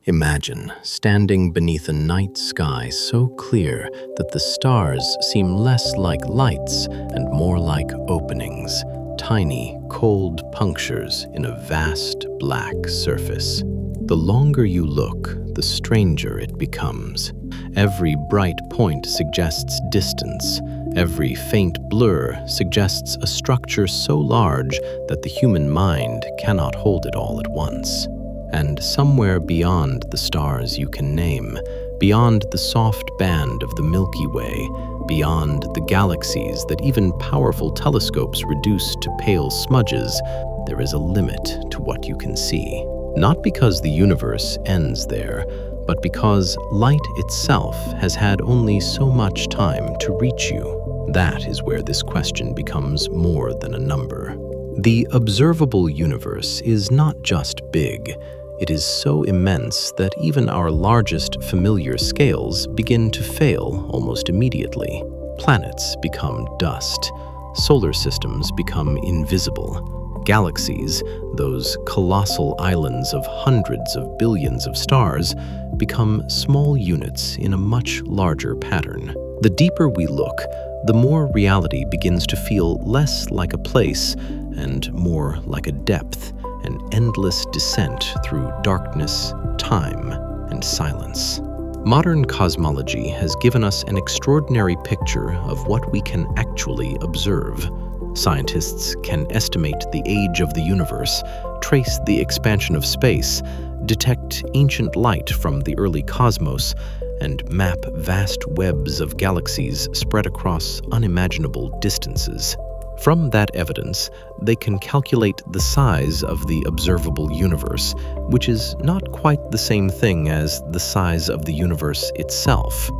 Imagine standing beneath a night sky so clear that the stars seem less like lights and more like openings, tiny, cold punctures in a vast black surface. The longer you look, the stranger it becomes. Every bright point suggests distance. Every faint blur suggests a structure so large that the human mind cannot hold it all at once. And somewhere beyond the stars you can name, beyond the soft band of the Milky Way, beyond the galaxies that even powerful telescopes reduce to pale smudges, there is a limit to what you can see. Not because the universe ends there, but because light itself has had only so much time to reach you. That is where this question becomes more than a number. The observable universe is not just big. It is so immense that even our largest familiar scales begin to fail almost immediately. Planets become dust. Solar systems become invisible. Galaxies, those colossal islands of hundreds of billions of stars, become small units in a much larger pattern. The deeper we look, the more reality begins to feel less like a place and more like a depth, an endless descent through darkness, time, and silence. Modern cosmology has given us an extraordinary picture of what we can actually observe. Scientists can estimate the age of the universe, trace the expansion of space, detect ancient light from the early cosmos, and map vast webs of galaxies spread across unimaginable distances. From that evidence, they can calculate the size of the observable universe, which is not quite the same thing as the size of the universe itself.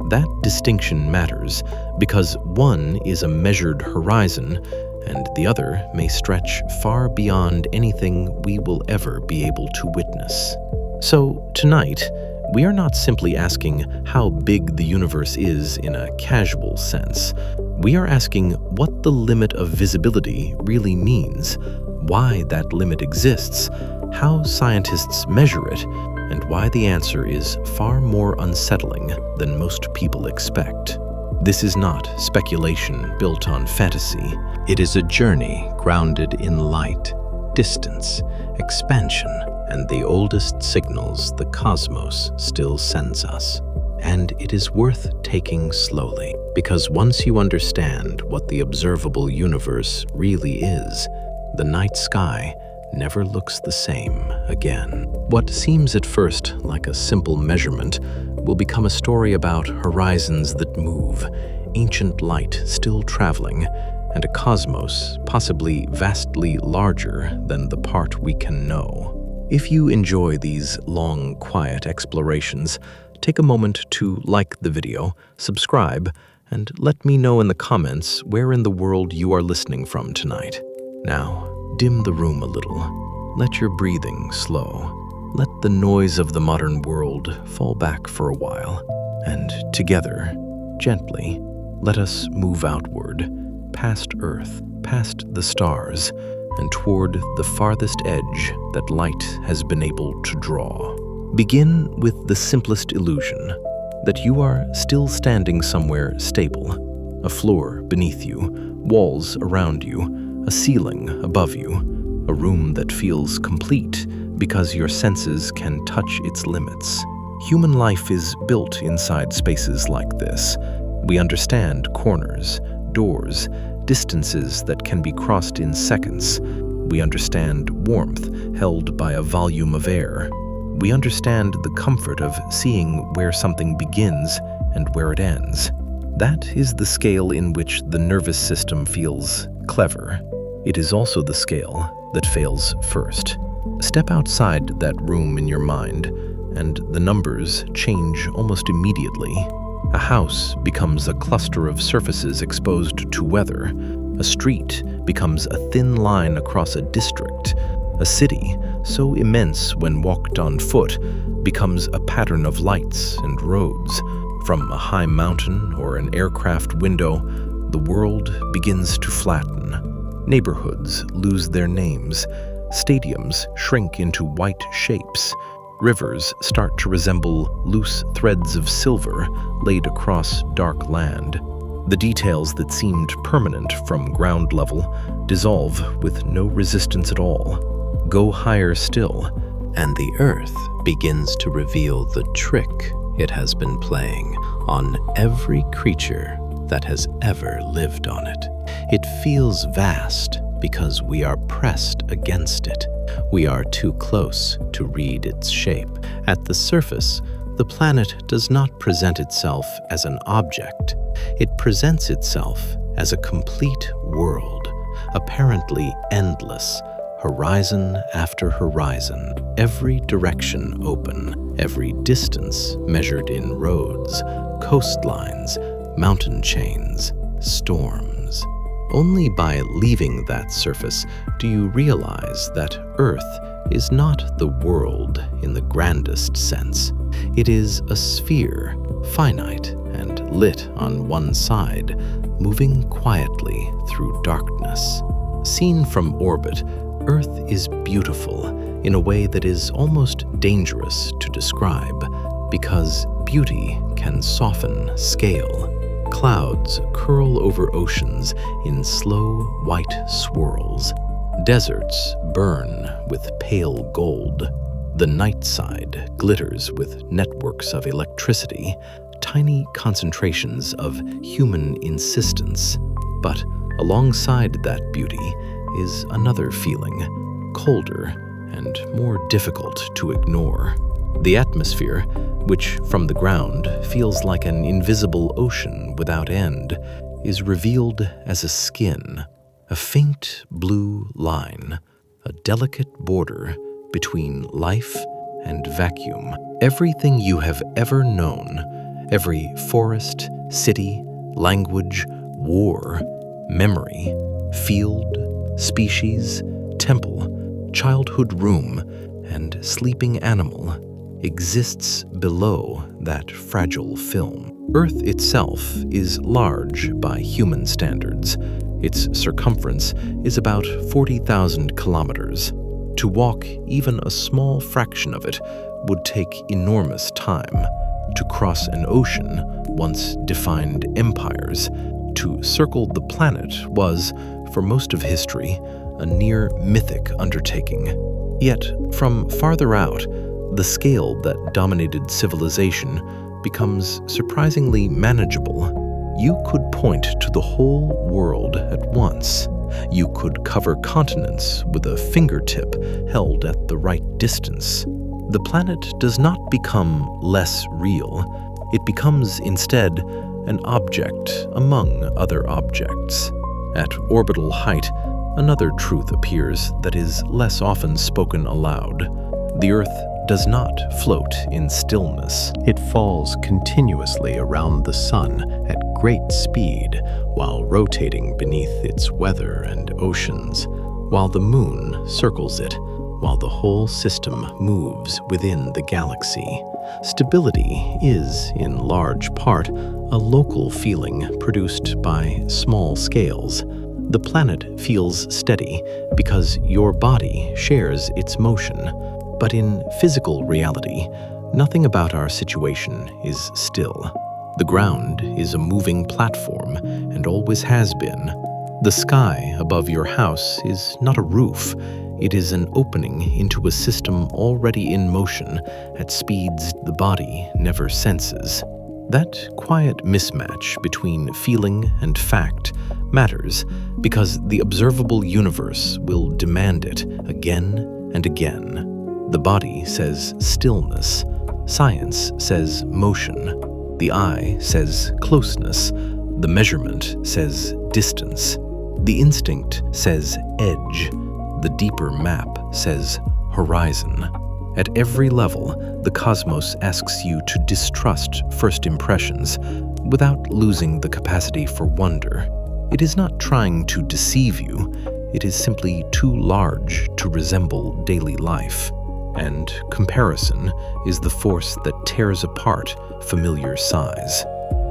That distinction matters because one is a measured horizon, and the other may stretch far beyond anything we will ever be able to witness. So tonight, we are not simply asking how big the universe is in a casual sense. We are asking what the limit of visibility really means, why that limit exists, how scientists measure it, and why the answer is far more unsettling than most people expect. This is not speculation built on fantasy. It is a journey grounded in light, distance, expansion, and the oldest signals the cosmos still sends us. And it is worth taking slowly, because once you understand what the observable universe really is, the night sky never looks the same again. What seems at first like a simple measurement will become a story about horizons that move, ancient light still traveling, and a cosmos possibly vastly larger than the part we can know. If you enjoy these long, quiet explorations, take a moment to like the video, subscribe, and let me know in the comments where in the world you are listening from tonight. Now, dim the room a little. Let your breathing slow. Let the noise of the modern world fall back for a while. And together, gently, let us move outward, past Earth, past the stars, and toward the farthest edge that light has been able to draw. Begin with the simplest illusion, that you are still standing somewhere stable. A floor beneath you, walls around you, a ceiling above you, a room that feels complete because your senses can touch its limits. Human life is built inside spaces like this. We understand corners, doors, distances that can be crossed in seconds. We understand warmth held by a volume of air. We understand the comfort of seeing where something begins and where it ends. That is the scale in which the nervous system feels clever. It is also the scale that fails first. Step outside that room in your mind, and the numbers change almost immediately. A house becomes a cluster of surfaces exposed to weather. A street becomes a thin line across a district. A city, so immense when walked on foot, becomes a pattern of lights and roads. From a high mountain or an aircraft window, the world begins to flatten. Neighborhoods lose their names. Stadiums shrink into white shapes. Rivers start to resemble loose threads of silver laid across dark land. The details that seemed permanent from ground level dissolve with no resistance at all. Go higher still, and the Earth begins to reveal the trick it has been playing on every creature that has ever lived on it. It feels vast because we are pressed against it. We are too close to read its shape. At the surface, the planet does not present itself as an object. It presents itself as a complete world, apparently endless, horizon after horizon, every direction open, every distance measured in roads, coastlines, mountain chains, storms. Only by leaving that surface do you realize that Earth is not the world in the grandest sense. It is a sphere, finite and lit on one side, moving quietly through darkness. Seen from orbit, Earth is beautiful in a way that is almost dangerous to describe, because beauty can soften scale. Clouds curl over oceans in slow white swirls. Deserts burn with pale gold. The night side glitters with networks of electricity, tiny concentrations of human insistence. But alongside that beauty is another feeling, colder and more difficult to ignore. The atmosphere, which from the ground feels like an invisible ocean without end, is revealed as a skin, a faint blue line, a delicate border between life and vacuum. Everything you have ever known, every forest, city, language, war, memory, field, species, temple, childhood room, and sleeping animal, exists below that fragile film. Earth itself is large by human standards. Its circumference is about 40,000 kilometers. To walk even a small fraction of it would take enormous time. To cross an ocean once defined empires. To circle the planet was, for most of history, a near mythic undertaking. Yet, from farther out, the scale that dominated civilization becomes surprisingly manageable. You could point to the whole world at once. You could cover continents with a fingertip held at the right distance. The planet does not become less real. It becomes instead an object among other objects. At orbital height, another truth appears that is less often spoken aloud. The Earth does not float in stillness. It falls continuously around the sun at great speed while rotating beneath its weather and oceans, while the moon circles it, while the whole system moves within the galaxy. Stability is, in large part, a local feeling produced by small scales. The planet feels steady because your body shares its motion. But in physical reality, nothing about our situation is still. The ground is a moving platform and always has been. The sky above your house is not a roof. It is an opening into a system already in motion at speeds the body never senses. That quiet mismatch between feeling and fact matters because the observable universe will demand it again and again. The body says stillness. Science says motion. The eye says closeness. The measurement says distance. The instinct says edge. The deeper map says horizon. At every level, the cosmos asks you to distrust first impressions without losing the capacity for wonder. It is not trying to deceive you. It is simply too large to resemble daily life. And comparison is the force that tears apart familiar size.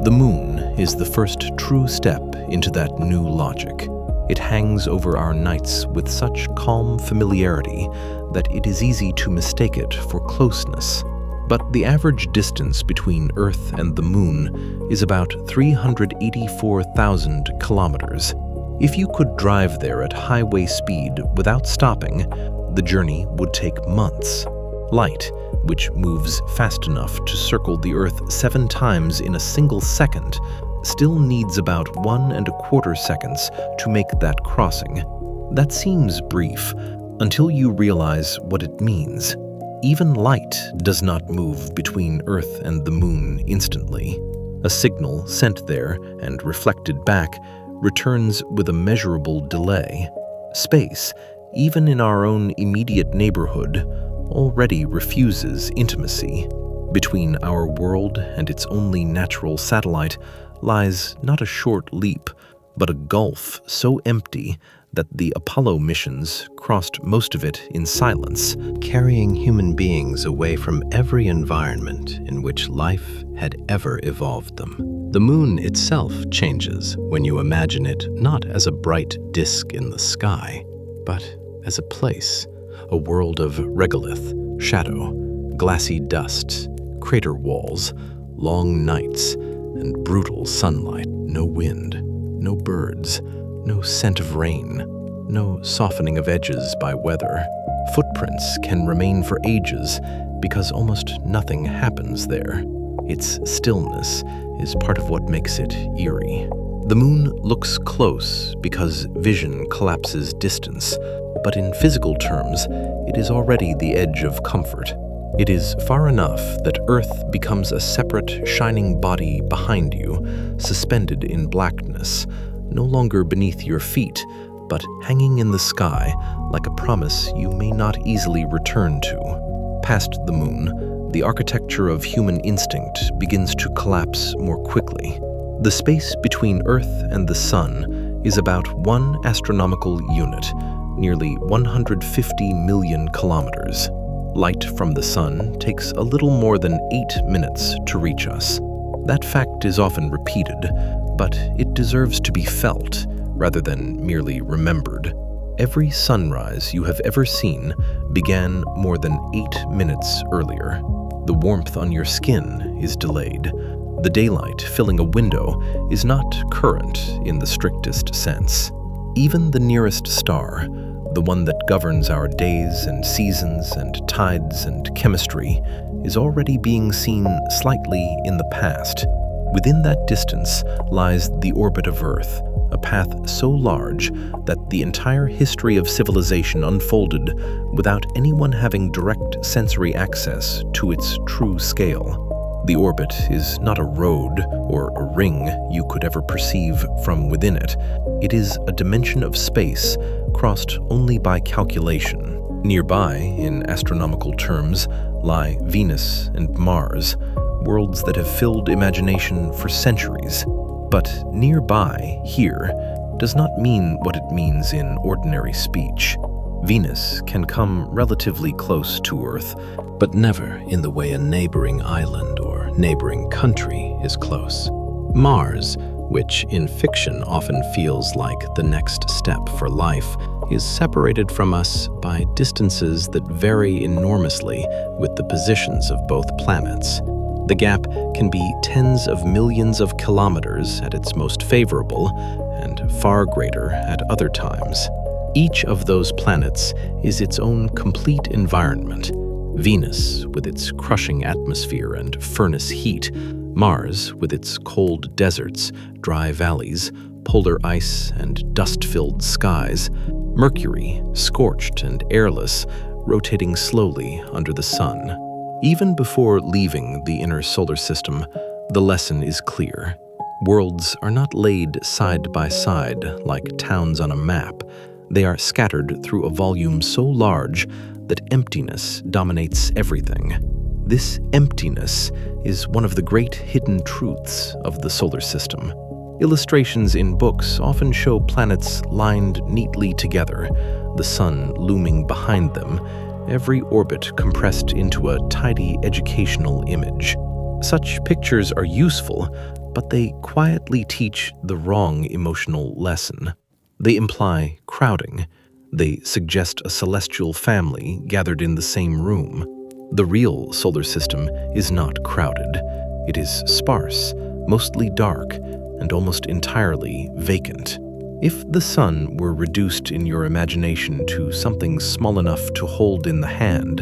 The moon is the first true step into that new logic. It hangs over our nights with such calm familiarity that it is easy to mistake it for closeness. But the average distance between Earth and the Moon is about 384,000 kilometers. If you could drive there at highway speed without stopping, the journey would take months. Light, which moves fast enough to circle the Earth 7 times in a single second, still needs about 1¼ seconds to make that crossing. That seems brief, until you realize what it means. Even light does not move between Earth and the Moon instantly. A signal sent there and reflected back returns with a measurable delay. Space, even in our own immediate neighborhood, already refuses intimacy. Between our world and its only natural satellite lies not a short leap, but a gulf so empty that the Apollo missions crossed most of it in silence, carrying human beings away from every environment in which life had ever evolved them. The Moon itself changes when you imagine it not as a bright disk in the sky, but as a place, a world of regolith, shadow, glassy dust, crater walls, long nights, and brutal sunlight. No wind, no birds, no scent of rain, no softening of edges by weather. Footprints can remain for ages because almost nothing happens there. Its stillness is part of what makes it eerie. The Moon looks close because vision collapses distance, but in physical terms, it is already the edge of comfort. It is far enough that Earth becomes a separate, shining body behind you, suspended in blackness, no longer beneath your feet, but hanging in the sky like a promise you may not easily return to. Past the Moon, the architecture of human instinct begins to collapse more quickly. The space between Earth and the Sun is about 1 astronomical unit, nearly 150 million kilometers. Light from the Sun takes a little more than 8 minutes to reach us. That fact is often repeated, but it deserves to be felt rather than merely remembered. Every sunrise you have ever seen began more than 8 minutes earlier. The warmth on your skin is delayed. The daylight filling a window is not current in the strictest sense. Even the nearest star, the one that governs our days and seasons and tides and chemistry, is already being seen slightly in the past. Within that distance lies the orbit of Earth, a path so large that the entire history of civilization unfolded without anyone having direct sensory access to its true scale. The orbit is not a road or a ring you could ever perceive from within it. It is a dimension of space crossed only by calculation. Nearby, in astronomical terms, lie Venus and Mars, worlds that have filled imagination for centuries. But nearby, here, does not mean what it means in ordinary speech. Venus can come relatively close to Earth, but never in the way a neighboring island or neighboring country is close. Mars, which in fiction often feels like the next step for life, is separated from us by distances that vary enormously with the positions of both planets. The gap can be tens of millions of kilometers at its most favorable, and far greater at other times. Each of those planets is its own complete environment. Venus, with its crushing atmosphere and furnace heat, Mars, with its cold deserts, dry valleys, polar ice, and dust-filled skies, Mercury, scorched and airless, rotating slowly under the sun. Even before leaving the inner solar system, the lesson is clear. Worlds are not laid side by side like towns on a map. They are scattered through a volume so large that emptiness dominates everything. This emptiness is one of the great hidden truths of the solar system. Illustrations in books often show planets lined neatly together, the sun looming behind them, every orbit compressed into a tidy educational image. Such pictures are useful, but they quietly teach the wrong emotional lesson. They imply crowding. They suggest a celestial family gathered in the same room. The real solar system is not crowded. It is sparse, mostly dark, and almost entirely vacant. If the sun were reduced in your imagination to something small enough to hold in the hand,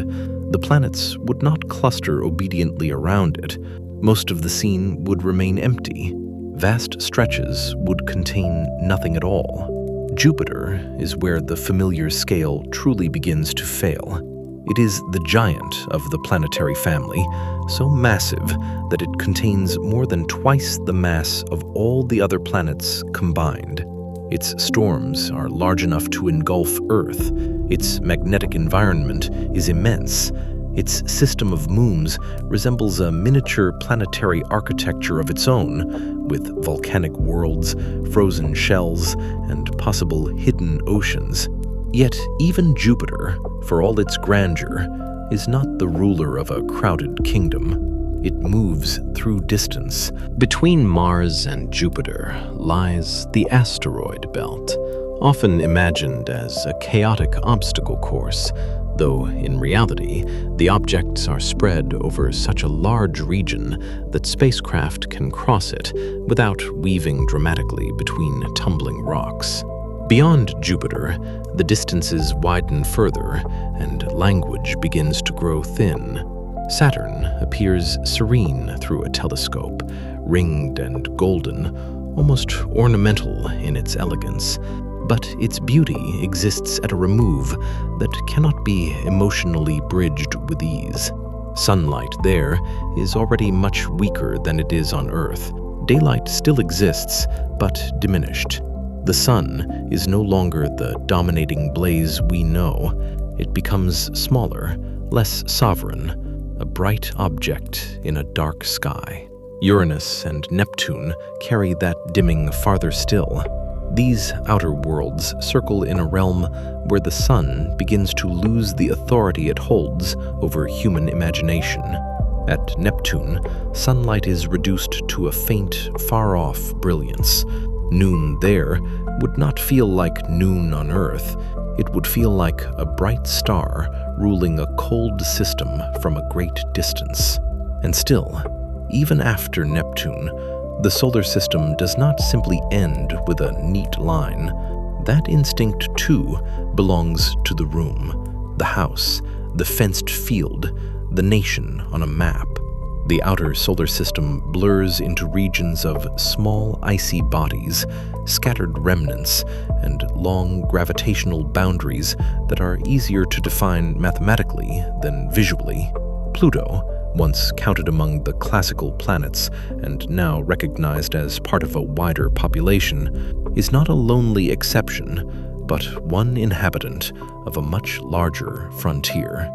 the planets would not cluster obediently around it. Most of the scene would remain empty. Vast stretches would contain nothing at all. Jupiter is where the familiar scale truly begins to fail. It is the giant of the planetary family, so massive that it contains more than twice the mass of all the other planets combined. Its storms are large enough to engulf Earth. Its magnetic environment is immense. Its system of moons resembles a miniature planetary architecture of its own, with volcanic worlds, frozen shells, and possible hidden oceans. Yet even Jupiter, for all its grandeur, is not the ruler of a crowded kingdom. It moves through distance. Between Mars and Jupiter lies the asteroid belt, often imagined as a chaotic obstacle course, though in reality, the objects are spread over such a large region that spacecraft can cross it without weaving dramatically between tumbling rocks. Beyond Jupiter, the distances widen further, and language begins to grow thin. Saturn appears serene through a telescope, ringed and golden, almost ornamental in its elegance. But its beauty exists at a remove that cannot be emotionally bridged with ease. Sunlight there is already much weaker than it is on Earth. Daylight still exists, but diminished. The sun is no longer the dominating blaze we know. It becomes smaller, less sovereign, a bright object in a dark sky. Uranus and Neptune carry that dimming farther still. These outer worlds circle in a realm where the sun begins to lose the authority it holds over human imagination. At Neptune, sunlight is reduced to a faint, far-off brilliance. Noon there would not feel like noon on Earth. It would feel like a bright star ruling a cold system from a great distance. And still, even after Neptune, the solar system does not simply end with a neat line. That instinct, too, belongs to the room, the house, the fenced field, the nation on a map. The outer solar system blurs into regions of small icy bodies, scattered remnants, and long gravitational boundaries that are easier to define mathematically than visually. Pluto, once counted among the classical planets and now recognized as part of a wider population, is not a lonely exception, but one inhabitant of a much larger frontier.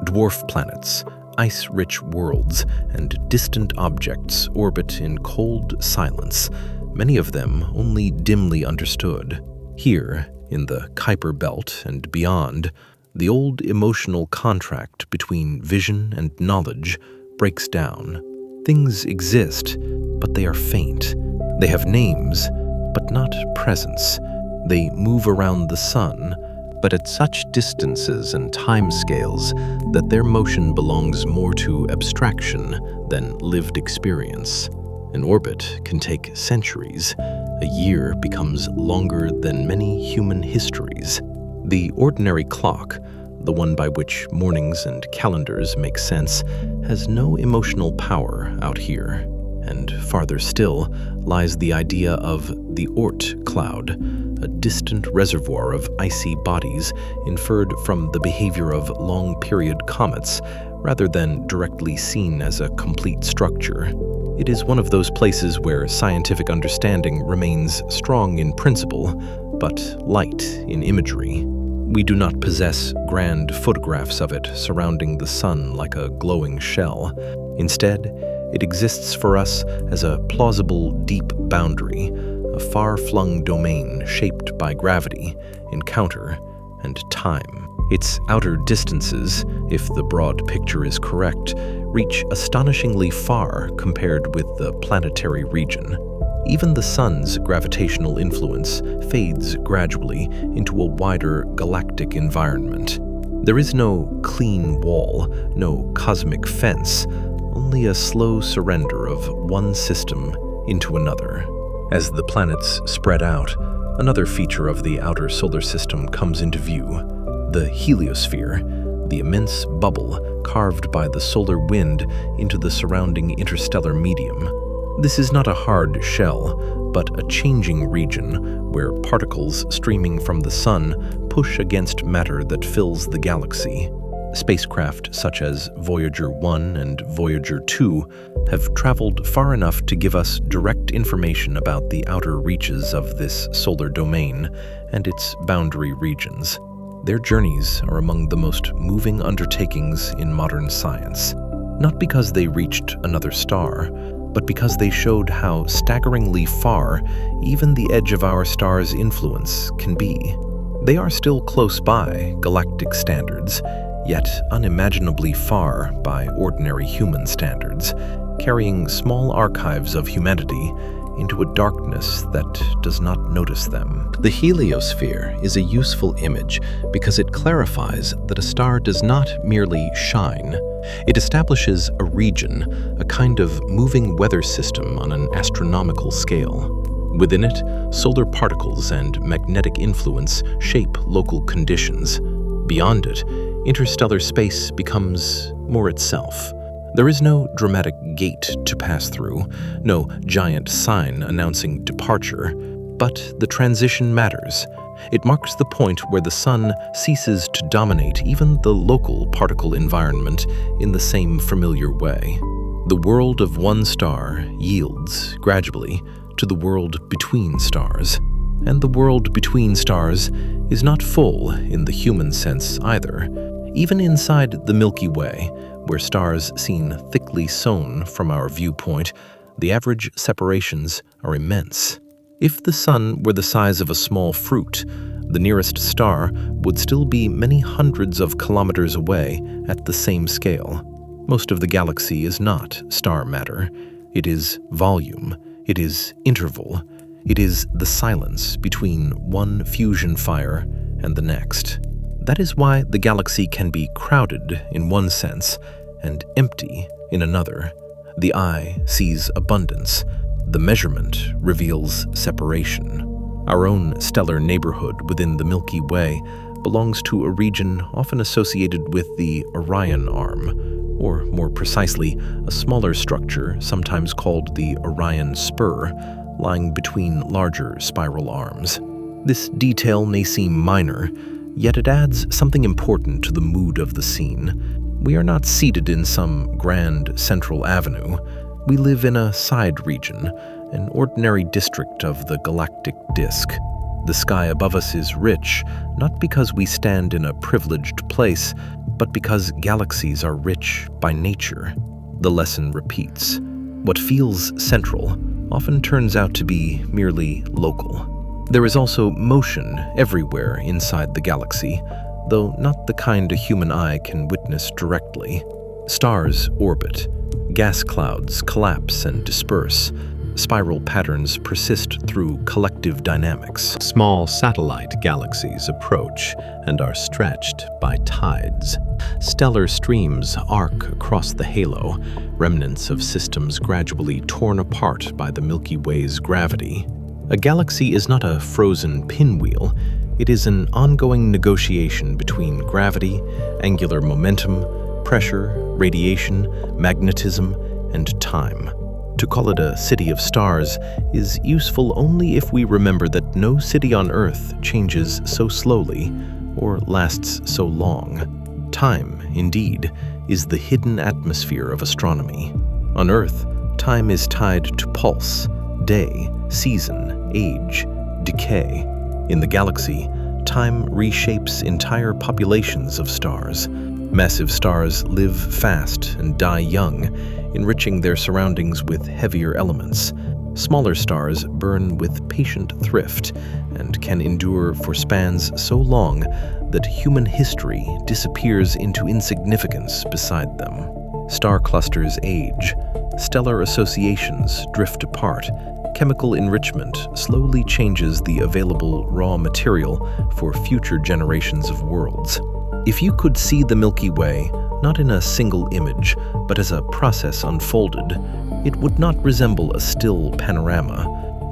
Dwarf planets, ice-rich worlds, and distant objects orbit in cold silence, many of them only dimly understood. Here, in the Kuiper Belt and beyond, the old emotional contract between vision and knowledge breaks down. Things exist, but they are faint. They have names, but not presence. They move around the sun, but at such distances and timescales that their motion belongs more to abstraction than lived experience. An orbit can take centuries. A year becomes longer than many human histories. The ordinary clock, the one by which mornings and calendars make sense, has no emotional power out here. And farther still lies the idea of the Oort cloud, a distant reservoir of icy bodies inferred from the behavior of long-period comets rather than directly seen as a complete structure. It is one of those places where scientific understanding remains strong in principle, but light in imagery. We do not possess grand photographs of it surrounding the sun like a glowing shell. Instead, it exists for us as a plausible deep boundary, a far-flung domain shaped by gravity, encounter, and time. Its outer distances, if the broad picture is correct, reach astonishingly far compared with the planetary region. Even the sun's gravitational influence fades gradually into a wider galactic environment. There is no clean wall, no cosmic fence, only a slow surrender of one system into another. As the planets spread out, another feature of the outer solar system comes into view: the heliosphere, the immense bubble carved by the solar wind into the surrounding interstellar medium. This is not a hard shell, but a changing region where particles streaming from the sun push against matter that fills the galaxy. Spacecraft such as Voyager 1 and Voyager 2 have traveled far enough to give us direct information about the outer reaches of this solar domain and its boundary regions. Their journeys are among the most moving undertakings in modern science, not because they reached another star, but because they showed how staggeringly far even the edge of our star's influence can be. They are still close by galactic standards, yet unimaginably far by ordinary human standards, carrying small archives of humanity into a darkness that does not notice them. The heliosphere is a useful image because it clarifies that a star does not merely shine. It establishes a region, a kind of moving weather system on an astronomical scale. Within it, solar particles and magnetic influence shape local conditions. Beyond it, interstellar space becomes more itself. There is no dramatic gate to pass through, no giant sign announcing departure, but the transition matters. It marks the point where the sun ceases to dominate even the local particle environment in the same familiar way. The world of one star yields, gradually, to the world between stars. And the world between stars is not full in the human sense either. Even inside the Milky Way, where stars seem thickly sown from our viewpoint, the average separations are immense. If the sun were the size of a small fruit, the nearest star would still be many hundreds of kilometers away at the same scale. Most of the galaxy is not star matter. It is volume. It is interval. It is the silence between one fusion fire and the next. That is why the galaxy can be crowded in one sense and empty in another. The eye sees abundance. The measurement reveals separation. Our own stellar neighborhood within the Milky Way belongs to a region often associated with the Orion Arm, or more precisely, a smaller structure sometimes called the Orion Spur, lying between larger spiral arms. This detail may seem minor, yet it adds something important to the mood of the scene. We are not seated in some grand central avenue. We live in a side region, an ordinary district of the galactic disk. The sky above us is rich, not because we stand in a privileged place, but because galaxies are rich by nature. The lesson repeats. What feels central often turns out to be merely local. There is also motion everywhere inside the galaxy, though not the kind a human eye can witness directly. Stars orbit. Gas clouds collapse and disperse. Spiral patterns persist through collective dynamics. Small satellite galaxies approach and are stretched by tides. Stellar streams arc across the halo, remnants of systems gradually torn apart by the Milky Way's gravity. A galaxy is not a frozen pinwheel. It is an ongoing negotiation between gravity, angular momentum, pressure, radiation, magnetism, and time. To call it a city of stars is useful only if we remember that no city on Earth changes so slowly or lasts so long. Time, indeed, is the hidden atmosphere of astronomy. On Earth, time is tied to pulse, day, season, age, decay. In the galaxy, time reshapes entire populations of stars. Massive stars live fast and die young, enriching their surroundings with heavier elements. Smaller stars burn with patient thrift and can endure for spans so long that human history disappears into insignificance beside them. Star clusters age. Stellar associations drift apart, chemical enrichment slowly changes the available raw material for future generations of worlds. If you could see the Milky Way, not in a single image, but as a process unfolded, it would not resemble a still panorama.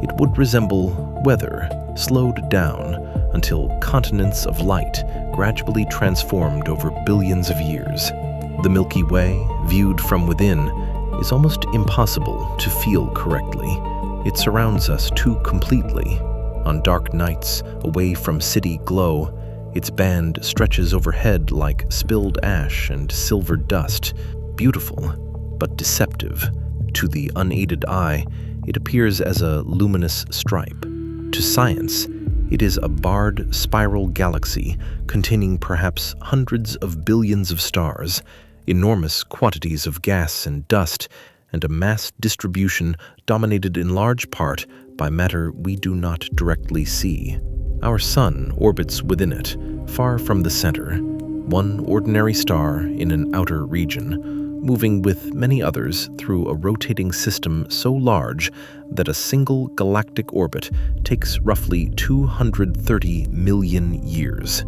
It would resemble weather slowed down until continents of light gradually transformed over billions of years. The Milky Way, viewed from within, is almost impossible to feel correctly. It surrounds us too completely. On dark nights, away from city glow, its band stretches overhead like spilled ash and silver dust, beautiful but deceptive. To the unaided eye, it appears as a luminous stripe. To science, it is a barred spiral galaxy containing perhaps hundreds of billions of stars, enormous quantities of gas and dust, and a mass distribution dominated in large part by matter we do not directly see. Our sun orbits within it, far from the center, one ordinary star in an outer region, moving with many others through a rotating system so large that a single galactic orbit takes roughly 230 million years.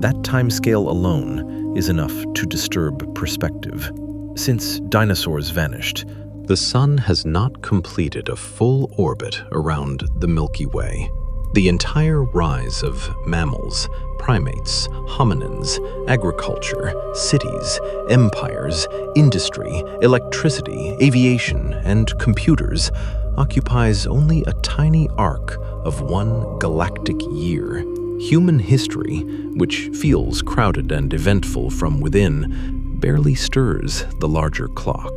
That timescale alone is enough to disturb perspective. Since dinosaurs vanished, The Sun has not completed a full orbit around the Milky Way. The entire rise of mammals, primates, hominins, agriculture, cities, empires, industry, electricity, aviation, and computers occupies only a tiny arc of one galactic year. Human history, which feels crowded and eventful from within, barely stirs the larger clock.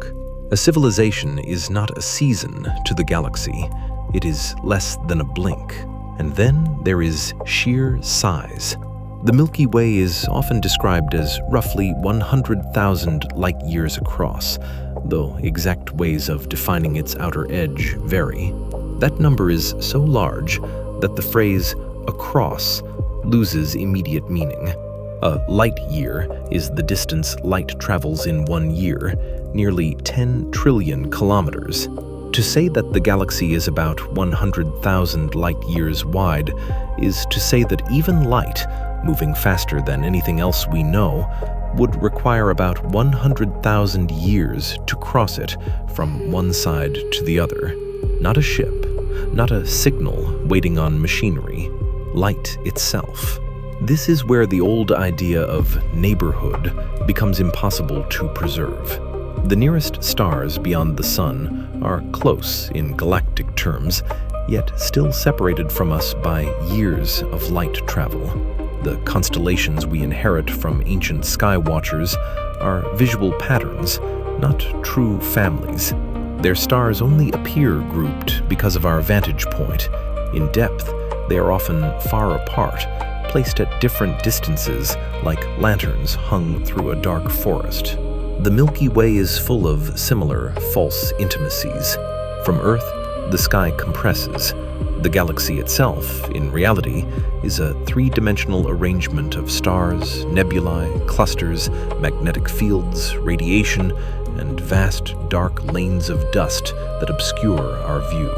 A civilization is not a season to the galaxy. It is less than a blink. And then there is sheer size. The Milky Way is often described as roughly 100,000 light-years across, though exact ways of defining its outer edge vary. That number is so large that the phrase "across" loses immediate meaning. A light year is the distance light travels in 1 year, nearly 10 trillion kilometers. To say that the galaxy is about 100,000 light-years wide is to say that even light, moving faster than anything else we know, would require about 100,000 years to cross it from one side to the other. Not a ship, not a signal waiting on machinery, light itself. This is where the old idea of neighborhood becomes impossible to preserve. The nearest stars beyond the Sun are close in galactic terms, yet still separated from us by years of light travel. The constellations we inherit from ancient sky watchers are visual patterns, not true families. Their stars only appear grouped because of our vantage point. In depth, they are often far apart, placed at different distances like lanterns hung through a dark forest. The Milky Way is full of similar false intimacies. From Earth, the sky compresses. The galaxy itself, in reality, is a three-dimensional arrangement of stars, nebulae, clusters, magnetic fields, radiation, and vast, dark lanes of dust that obscure our view.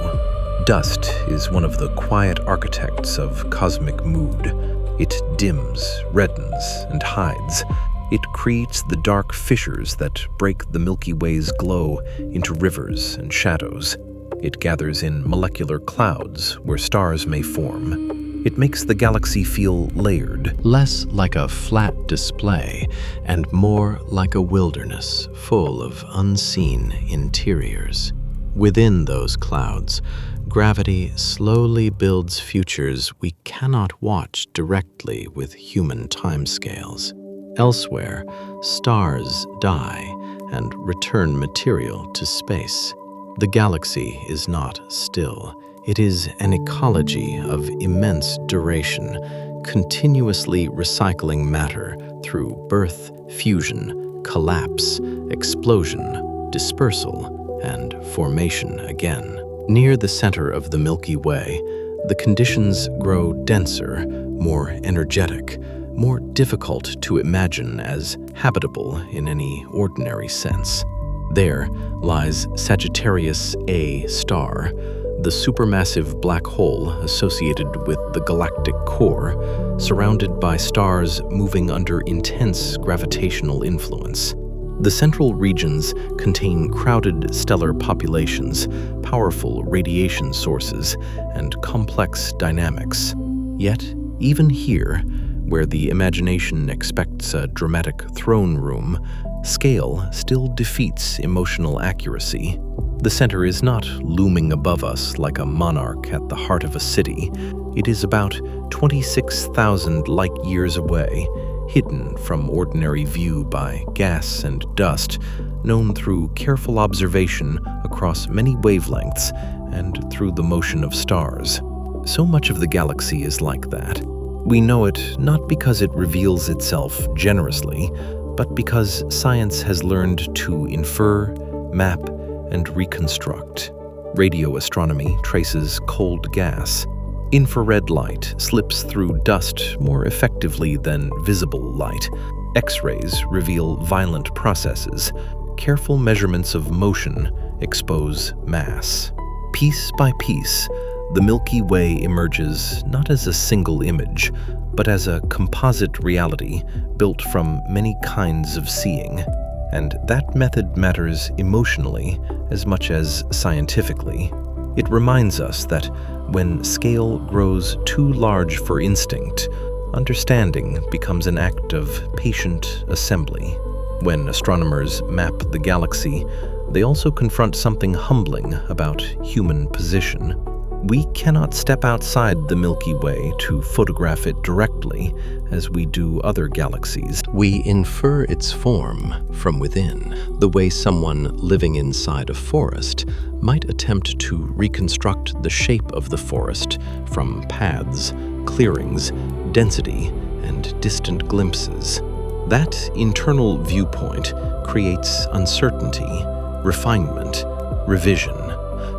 Dust is one of the quiet architects of cosmic mood. It dims, reddens, and hides. It creates the dark fissures that break the Milky Way's glow into rivers and shadows. It gathers in molecular clouds where stars may form. It makes the galaxy feel layered, less like a flat display and more like a wilderness full of unseen interiors. Within those clouds, gravity slowly builds futures we cannot watch directly with human timescales. Elsewhere, stars die and return material to space. The galaxy is not still. It is an ecology of immense duration, continuously recycling matter through birth, fusion, collapse, explosion, dispersal, and formation again. Near the center of the Milky Way, the conditions grow denser, more energetic, more difficult to imagine as habitable in any ordinary sense. There lies Sagittarius A star, the supermassive black hole associated with the galactic core, surrounded by stars moving under intense gravitational influence. The central regions contain crowded stellar populations, powerful radiation sources, and complex dynamics. Yet, even here, where the imagination expects a dramatic throne room, scale still defeats emotional accuracy. The center is not looming above us like a monarch at the heart of a city. It is about 26,000 light-years away, hidden from ordinary view by gas and dust, known through careful observation across many wavelengths and through the motion of stars. So much of the galaxy is like that. We know it not because it reveals itself generously, but because science has learned to infer, map, and reconstruct. Radio astronomy traces cold gas. Infrared light slips through dust more effectively than visible light. X-rays reveal violent processes. Careful measurements of motion expose mass. Piece by piece, the Milky Way emerges not as a single image, but as a composite reality built from many kinds of seeing. And that method matters emotionally as much as scientifically. It reminds us that when scale grows too large for instinct, understanding becomes an act of patient assembly. When astronomers map the galaxy, they also confront something humbling about human position. We cannot step outside the Milky Way to photograph it directly, as we do other galaxies. We infer its form from within, the way someone living inside a forest might attempt to reconstruct the shape of the forest from paths, clearings, density, and distant glimpses. That internal viewpoint creates uncertainty, refinement, revision.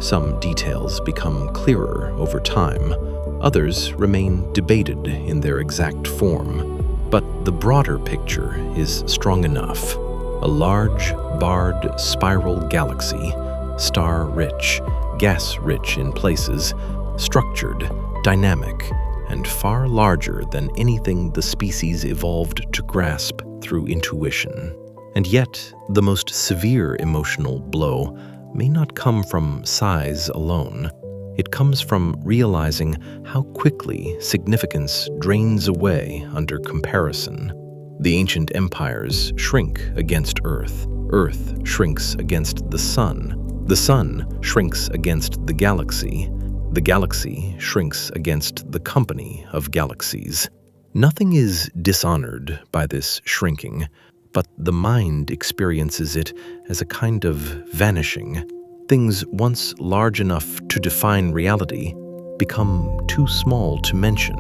Some details become clearer over time. Others remain debated in their exact form. But the broader picture is strong enough. A large, barred, spiral galaxy, star-rich, gas-rich in places, structured, dynamic, and far larger than anything the species evolved to grasp through intuition. And yet, the most severe emotional blow may not come from size alone. It comes from realizing how quickly significance drains away under comparison. The ancient empires shrink against Earth. Earth shrinks against the sun. The sun shrinks against the galaxy. The galaxy shrinks against the company of galaxies. Nothing is dishonored by this shrinking, but the mind experiences it as a kind of vanishing. Things once large enough to define reality become too small to mention.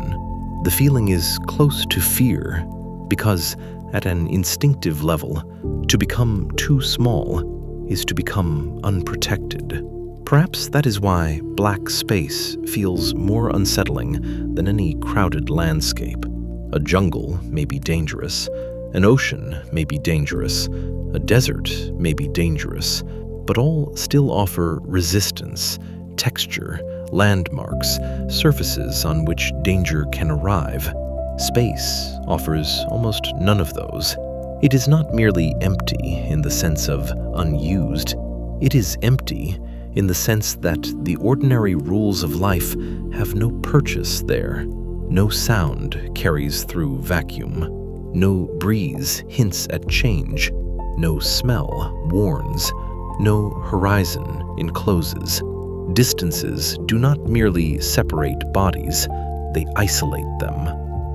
The feeling is close to fear, because at an instinctive level, to become too small is to become unprotected. Perhaps that is why black space feels more unsettling than any crowded landscape. A jungle may be dangerous. An ocean may be dangerous, a desert may be dangerous, but all still offer resistance, texture, landmarks, surfaces on which danger can arrive. Space offers almost none of those. It is not merely empty in the sense of unused. It is empty in the sense that the ordinary rules of life have no purchase there. No sound carries through vacuum. No breeze hints at change. No smell warns. No horizon encloses. Distances do not merely separate bodies, they isolate them.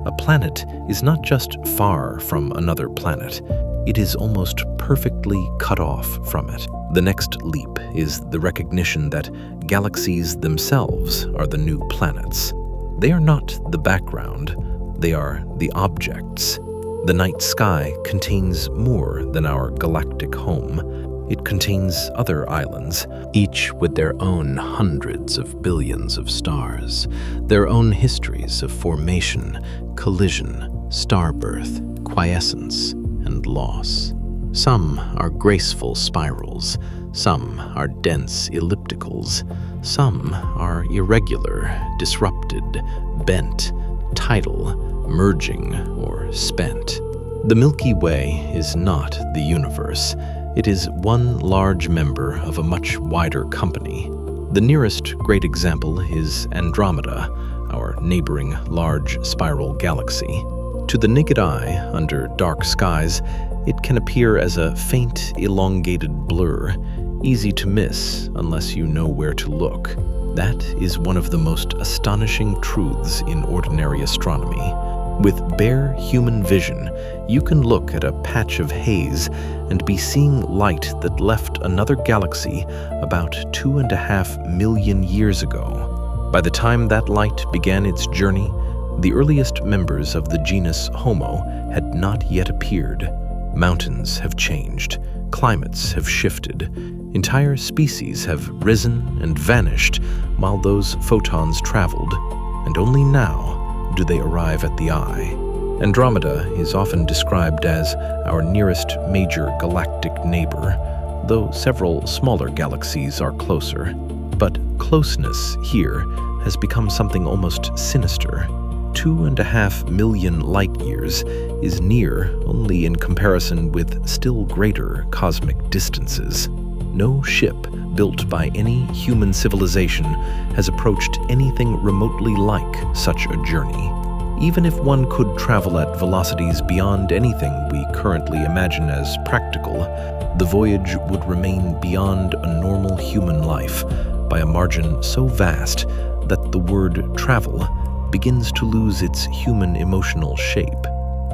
A planet is not just far from another planet, it is almost perfectly cut off from it. The next leap is the recognition that galaxies themselves are the new planets. They are not the background, they are the objects. The night sky contains more than our galactic home. It contains other islands, each with their own hundreds of billions of stars, their own histories of formation, collision, starbirth, quiescence, and loss. Some are graceful spirals, Some are dense ellipticals. Some are irregular, disrupted, bent, tidal, merging, or spent. The Milky Way is not the universe. It is one large member of a much wider company. The nearest great example is Andromeda, our neighboring large spiral galaxy. To the naked eye, under dark skies, it can appear as a faint, elongated blur, easy to miss unless you know where to look. That is one of the most astonishing truths in ordinary astronomy. With bare human vision, you can look at a patch of haze and be seeing light that left another galaxy about 2.5 million years ago. By the time that light began its journey, the earliest members of the genus Homo had not yet appeared. Mountains have changed, climates have shifted, entire species have risen and vanished while those photons traveled, and only now do they arrive at the eye. Andromeda is often described as our nearest major galactic neighbor, though several smaller galaxies are closer. But closeness here has become something almost sinister. 2.5 million light-years is near only in comparison with still greater cosmic distances. No ship built by any human civilization has approached anything remotely like such a journey. Even if one could travel at velocities beyond anything we currently imagine as practical, the voyage would remain beyond a normal human life by a margin so vast that the word travel begins to lose its human emotional shape.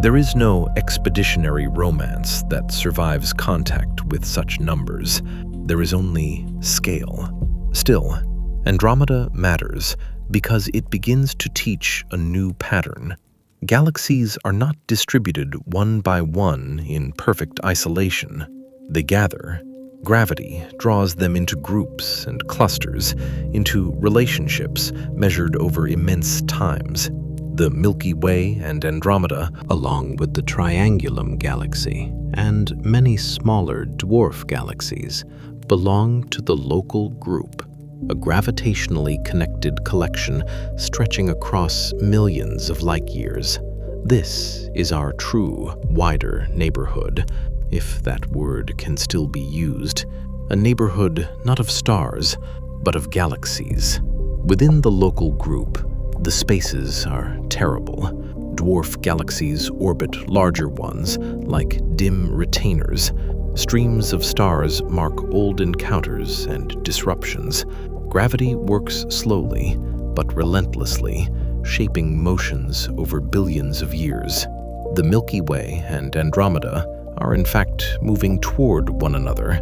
There is no expeditionary romance that survives contact with such numbers. There is only scale. Still, Andromeda matters because it begins to teach a new pattern. Galaxies are not distributed one by one in perfect isolation. They gather. Gravity draws them into groups and clusters, into relationships measured over immense times. The Milky Way and Andromeda, along with the Triangulum galaxy and many smaller dwarf galaxies, belong to the local group, a gravitationally connected collection stretching across millions of light-years. This is our true, wider neighborhood, if that word can still be used, a neighborhood not of stars, but of galaxies. Within the local group, the spaces are terrible. Dwarf galaxies orbit larger ones, like dim retainers. Streams of stars mark old encounters and disruptions. Gravity works slowly, but relentlessly, shaping motions over billions of years. The Milky Way and Andromeda are in fact moving toward one another,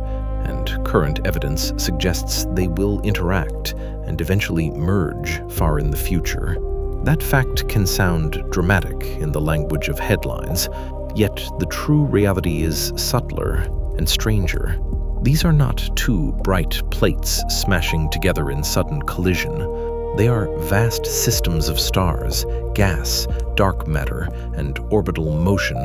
and current evidence suggests they will interact and eventually merge far in the future. That fact can sound dramatic in the language of headlines, yet the true reality is subtler and stranger. These are not two bright plates smashing together in sudden collision. They are vast systems of stars, gas, dark matter, and orbital motion,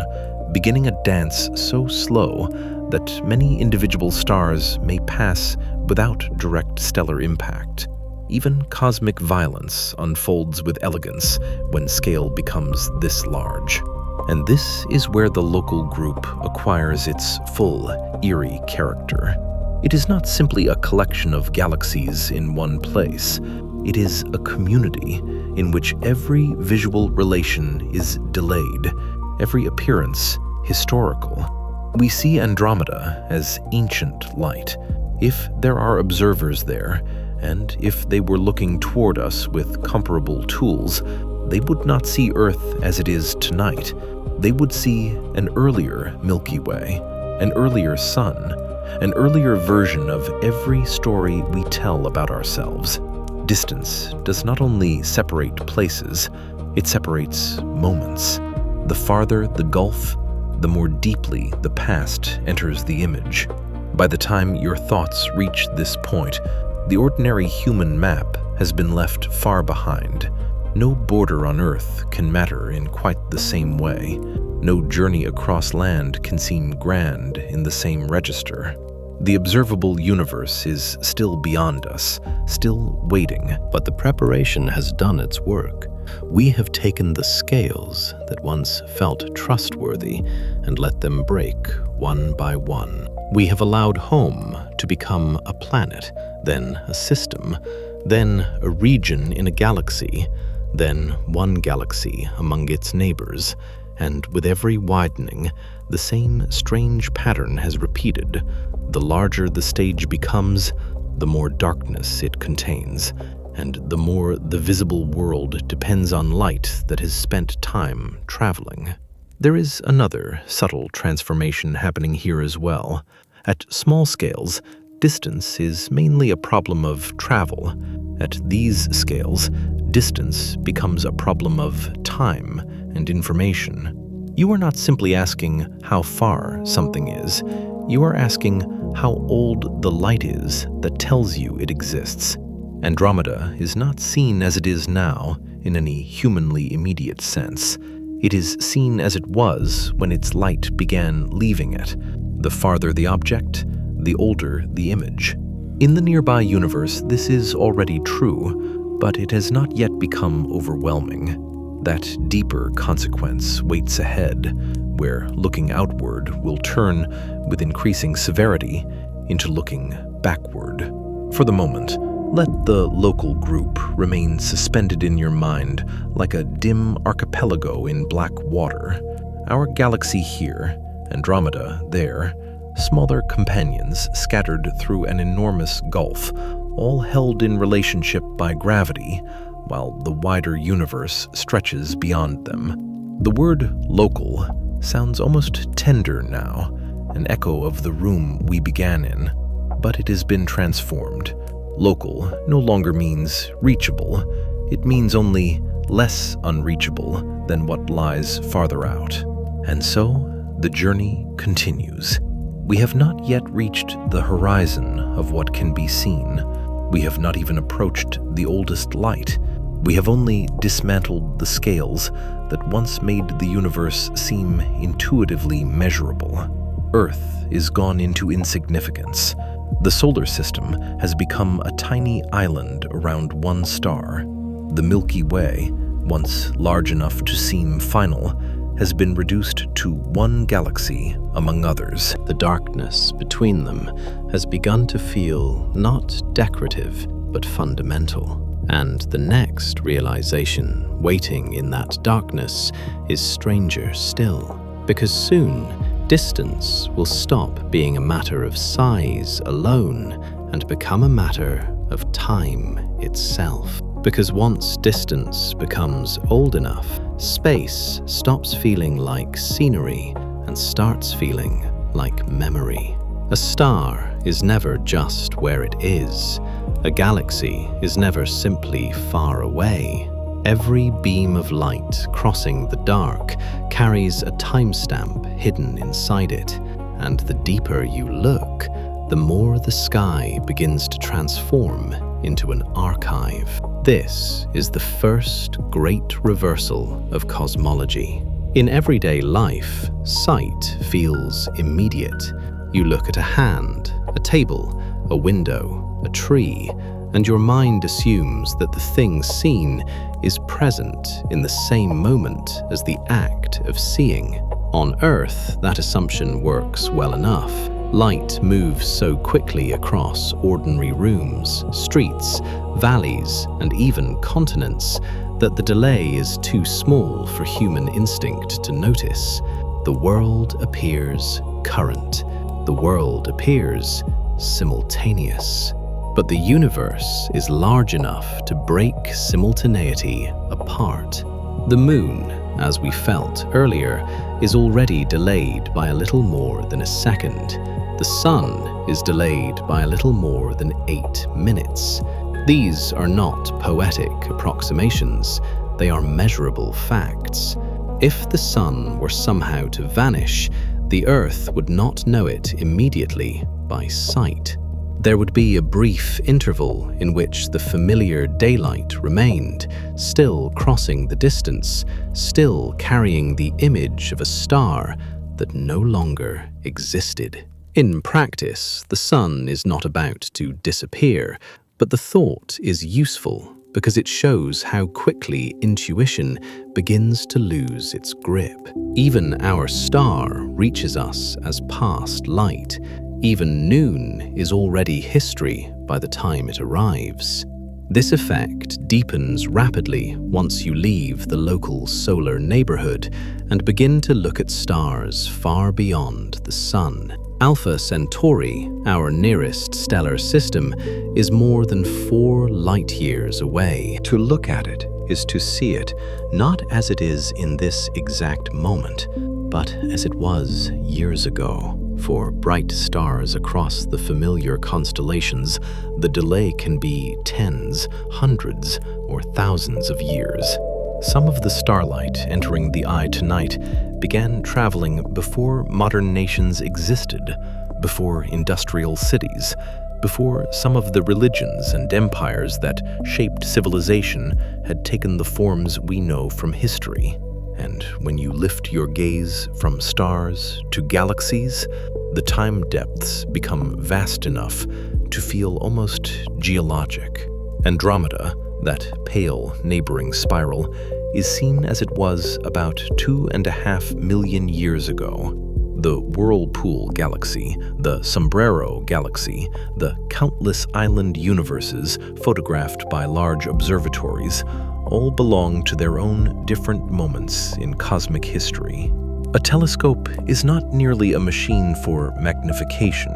beginning a dance so slow that many individual stars may pass without direct stellar impact. Even cosmic violence unfolds with elegance when scale becomes this large. And this is where the local group acquires its full, eerie character. It is not simply a collection of galaxies in one place. It is a community in which every visual relation is delayed, every appearance historical. We see Andromeda as ancient light. If there are observers there, and if they were looking toward us with comparable tools, they would not see Earth as it is tonight. They would see an earlier Milky Way, an earlier sun, an earlier version of every story we tell about ourselves. Distance does not only separate places, it separates moments. The farther the gulf, the more deeply the past enters the image. By the time your thoughts reach this point, the ordinary human map has been left far behind. No border on Earth can matter in quite the same way. No journey across land can seem grand in the same register. The observable universe is still beyond us, still waiting. But the preparation has done its work. We have taken the scales that once felt trustworthy and let them break one by one. We have allowed home to become a planet, then a system, then a region in a galaxy, then one galaxy among its neighbors, and with every widening, the same strange pattern has repeated. The larger the stage becomes, the more darkness it contains, and the more the visible world depends on light that has spent time traveling. There is another subtle transformation happening here as well. At small scales, distance is mainly a problem of travel. At these scales, distance becomes a problem of time and information. You are not simply asking how far something is. You are asking how old the light is that tells you it exists. Andromeda is not seen as it is now in any humanly immediate sense. It is seen as it was when its light began leaving it. The farther the object, the older the image. In the nearby universe, this is already true, but it has not yet become overwhelming. That deeper consequence waits ahead, where looking outward will turn, with increasing severity, into looking backward. For the moment, let the local group remain suspended in your mind like a dim archipelago in black water. Our galaxy here, Andromeda there, smaller companions scattered through an enormous gulf, all held in relationship by gravity, while the wider universe stretches beyond them. The word local sounds almost tender now, an echo of the room we began in, but it has been transformed. Local no longer means reachable. It means only less unreachable than what lies farther out. And so, the journey continues. We have not yet reached the horizon of what can be seen. We have not even approached the oldest light. We have only dismantled the scales that once made the universe seem intuitively measurable. Earth is gone into insignificance. The solar system has become a tiny island around one star. The Milky Way, once large enough to seem final, has been reduced to one galaxy among others. The darkness between them has begun to feel not decorative, but fundamental. And the next realization waiting in that darkness is stranger still, because soon distance will stop being a matter of size alone and become a matter of time itself. Because once distance becomes old enough, space stops feeling like scenery and starts feeling like memory. A star is never just where it is. A galaxy is never simply far away. Every beam of light crossing the dark carries a timestamp hidden inside it, and the deeper you look, the more the sky begins to transform into an archive. This is the first great reversal of cosmology. In everyday life, sight feels immediate. You look at a hand, a table, a window, a tree, and your mind assumes that the thing seen is present in the same moment as the act of seeing. On Earth, that assumption works well enough. Light moves so quickly across ordinary rooms, streets, valleys, and even continents that the delay is too small for human instinct to notice. The world appears current. The world appears simultaneous. But the universe is large enough to break simultaneity apart. The moon, as we felt earlier, is already delayed by a little more than a second. The sun is delayed by a little more than 8 minutes. These are not poetic approximations, they are measurable facts. If the sun were somehow to vanish, the Earth would not know it immediately by sight. There would be a brief interval in which the familiar daylight remained, still crossing the distance, still carrying the image of a star that no longer existed. In practice, the sun is not about to disappear, but the thought is useful because it shows how quickly intuition begins to lose its grip. Even our star reaches us as past light. Even noon is already history by the time it arrives. This effect deepens rapidly once you leave the local solar neighborhood and begin to look at stars far beyond the sun. Alpha Centauri, our nearest stellar system, is more than 4 light-years away. To look at it is to see it not as it is in this exact moment, but as it was years ago. For bright stars across the familiar constellations, the delay can be tens, hundreds, or thousands of years. Some of the starlight entering the eye tonight began traveling before modern nations existed, before industrial cities, before some of the religions and empires that shaped civilization had taken the forms we know from history. And when you lift your gaze from stars to galaxies, the time depths become vast enough to feel almost geologic. Andromeda, that pale neighboring spiral, is seen as it was about 2.5 million years ago. The Whirlpool Galaxy, the Sombrero Galaxy, the countless island universes photographed by large observatories, all belong to their own different moments in cosmic history. A telescope is not merely a machine for magnification,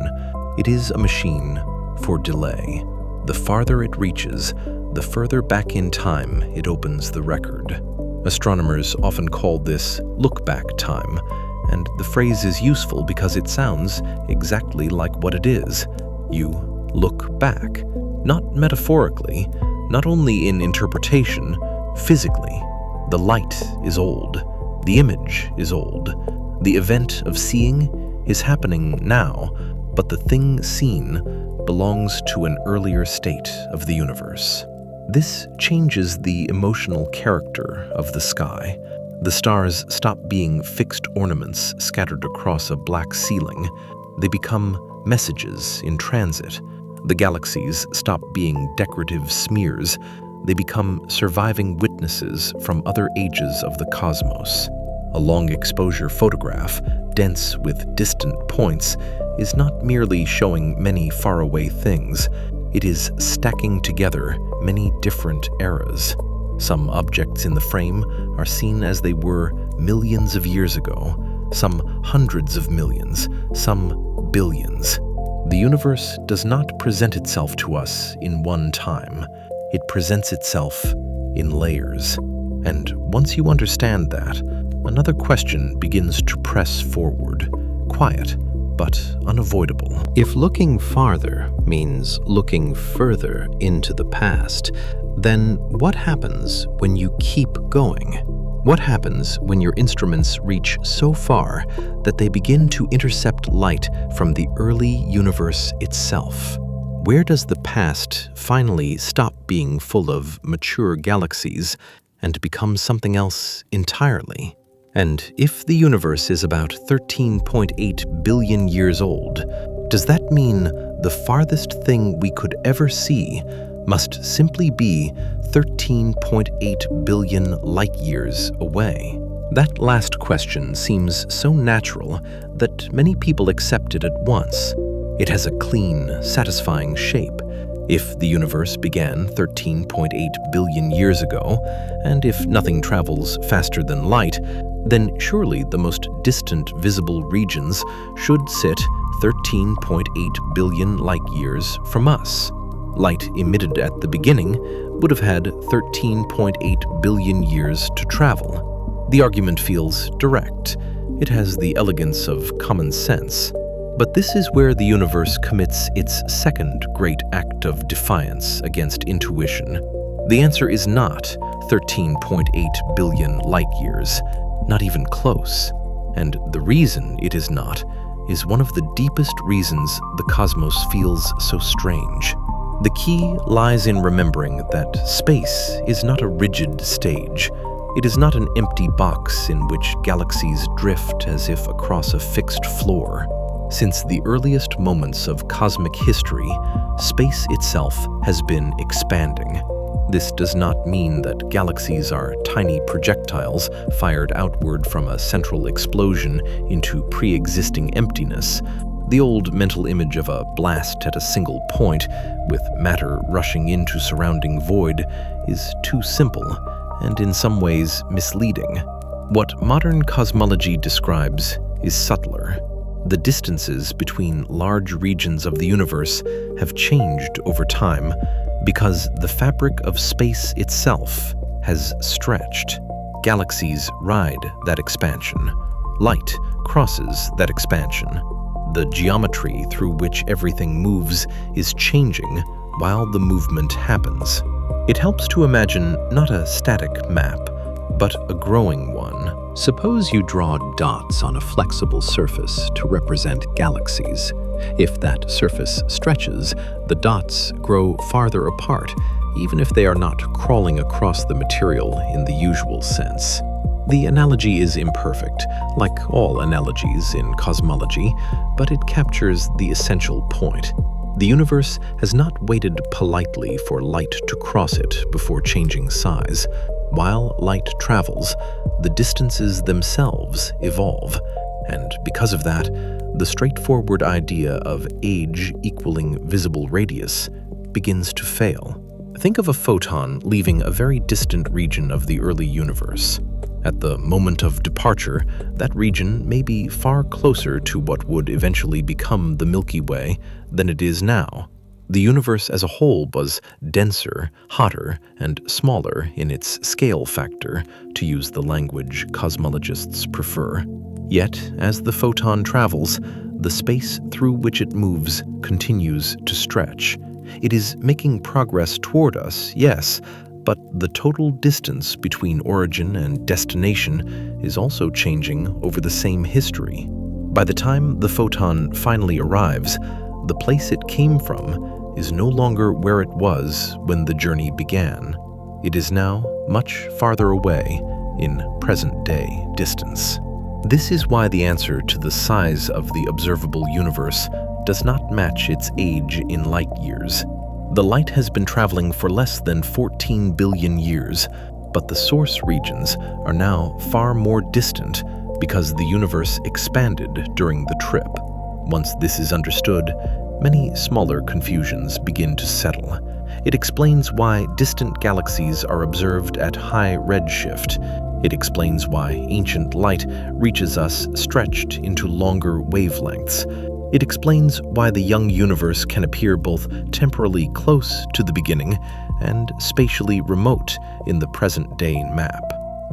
it is a machine for delay. The farther it reaches, the further back in time it opens the record. Astronomers often call this look-back time, and the phrase is useful because it sounds exactly like what it is. You look back, not metaphorically, not only in interpretation, physically. The light is old. The image is old. The event of seeing is happening now, but the thing seen belongs to an earlier state of the universe. This changes the emotional character of the sky. The stars stop being fixed ornaments scattered across a black ceiling. They become messages in transit. The galaxies stop being decorative smears. They become surviving witnesses from other ages of the cosmos. A long-exposure photograph, dense with distant points, is not merely showing many faraway things. It is stacking together many different eras. Some objects in the frame are seen as they were millions of years ago, some hundreds of millions, some billions. The universe does not present itself to us in one time. It presents itself in layers. And once you understand that, another question begins to press forward, quiet but unavoidable. If looking farther means looking further into the past, then what happens when you keep going? What happens when your instruments reach so far that they begin to intercept light from the early universe itself? Where does the past finally stop being full of mature galaxies and become something else entirely? And if the universe is about 13.8 billion years old, does that mean the farthest thing we could ever see must simply be 13.8 billion light-years away? That last question seems so natural that many people accept it at once. It has a clean, satisfying shape. If the universe began 13.8 billion years ago, and if nothing travels faster than light, then surely the most distant visible regions should sit 13.8 billion light-years from us. Light emitted at the beginning would have had 13.8 billion years to travel. The argument feels direct. It has the elegance of common sense. But this is where the universe commits its second great act of defiance against intuition. The answer is not 13.8 billion light-years, not even close. And the reason it is not is one of the deepest reasons the cosmos feels so strange. The key lies in remembering that space is not a rigid stage. It is not an empty box in which galaxies drift as if across a fixed floor. Since the earliest moments of cosmic history, space itself has been expanding. This does not mean that galaxies are tiny projectiles fired outward from a central explosion into pre-existing emptiness. The old mental image of a blast at a single point, with matter rushing into surrounding void, is too simple and in some ways misleading. What modern cosmology describes is subtler. The distances between large regions of the universe have changed over time because the fabric of space itself has stretched. Galaxies ride that expansion. Light crosses that expansion. The geometry through which everything moves is changing while the movement happens. It helps to imagine not a static map, but a growing one. Suppose you draw dots on a flexible surface to represent galaxies. If that surface stretches, the dots grow farther apart, even if they are not crawling across the material in the usual sense. The analogy is imperfect, like all analogies in cosmology, but it captures the essential point. The universe has not waited politely for light to cross it before changing size. While light travels, the distances themselves evolve, and because of that, the straightforward idea of age equaling visible radius begins to fail. Think of a photon leaving a very distant region of the early universe. At the moment of departure, that region may be far closer to what would eventually become the Milky Way than it is now. The universe as a whole was denser, hotter, and smaller in its scale factor, to use the language cosmologists prefer. Yet, as the photon travels, the space through which it moves continues to stretch. It is making progress toward us, yes, but the total distance between origin and destination is also changing over the same history. By the time the photon finally arrives, the place it came from is no longer where it was when the journey began. It is now much farther away in present-day distance. This is why the answer to the size of the observable universe does not match its age in light years. The light has been traveling for less than 14 billion years, but the source regions are now far more distant because the universe expanded during the trip. Once this is understood, many smaller confusions begin to settle. It explains why distant galaxies are observed at high redshift. It explains why ancient light reaches us stretched into longer wavelengths. It explains why the young universe can appear both temporally close to the beginning and spatially remote in the present-day map.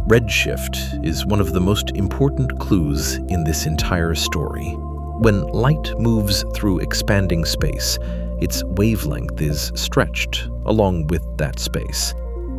Redshift is one of the most important clues in this entire story. When light moves through expanding space, its wavelength is stretched along with that space.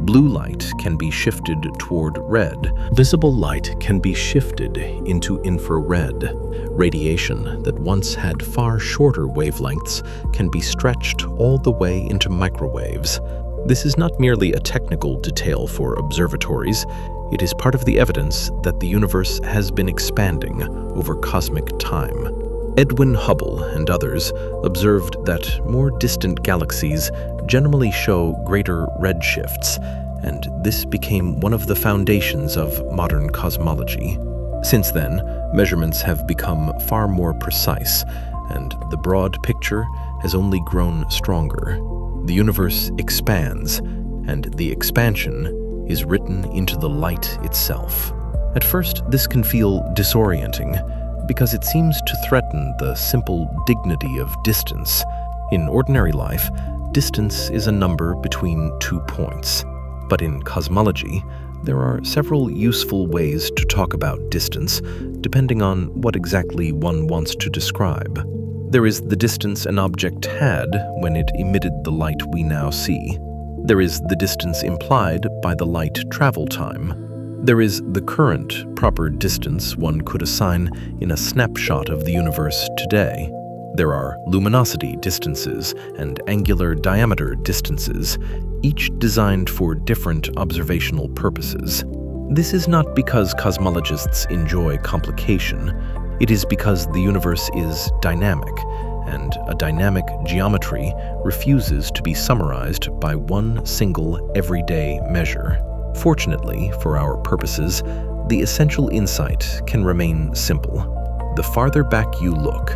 Blue light can be shifted toward red. Visible light can be shifted into infrared. Radiation that once had far shorter wavelengths can be stretched all the way into microwaves. This is not merely a technical detail for observatories. It is part of the evidence that the universe has been expanding over cosmic time. Edwin Hubble and others observed that more distant galaxies generally show greater redshifts, and this became one of the foundations of modern cosmology. Since then, measurements have become far more precise, and the broad picture has only grown stronger. The universe expands, and the expansion is written into the light itself. At first, this can feel disorienting, because it seems to threaten the simple dignity of distance. In ordinary life, distance is a number between 2 points. But in cosmology, there are several useful ways to talk about distance, depending on what exactly one wants to describe. There is the distance an object had when it emitted the light we now see. There is the distance implied by the light travel time. There is the current proper distance one could assign in a snapshot of the universe today. There are luminosity distances and angular diameter distances, each designed for different observational purposes. This is not because cosmologists enjoy complication. It is because the universe is dynamic, and a dynamic geometry refuses to be summarized by one single everyday measure. Fortunately, for our purposes, the essential insight can remain simple. The farther back you look,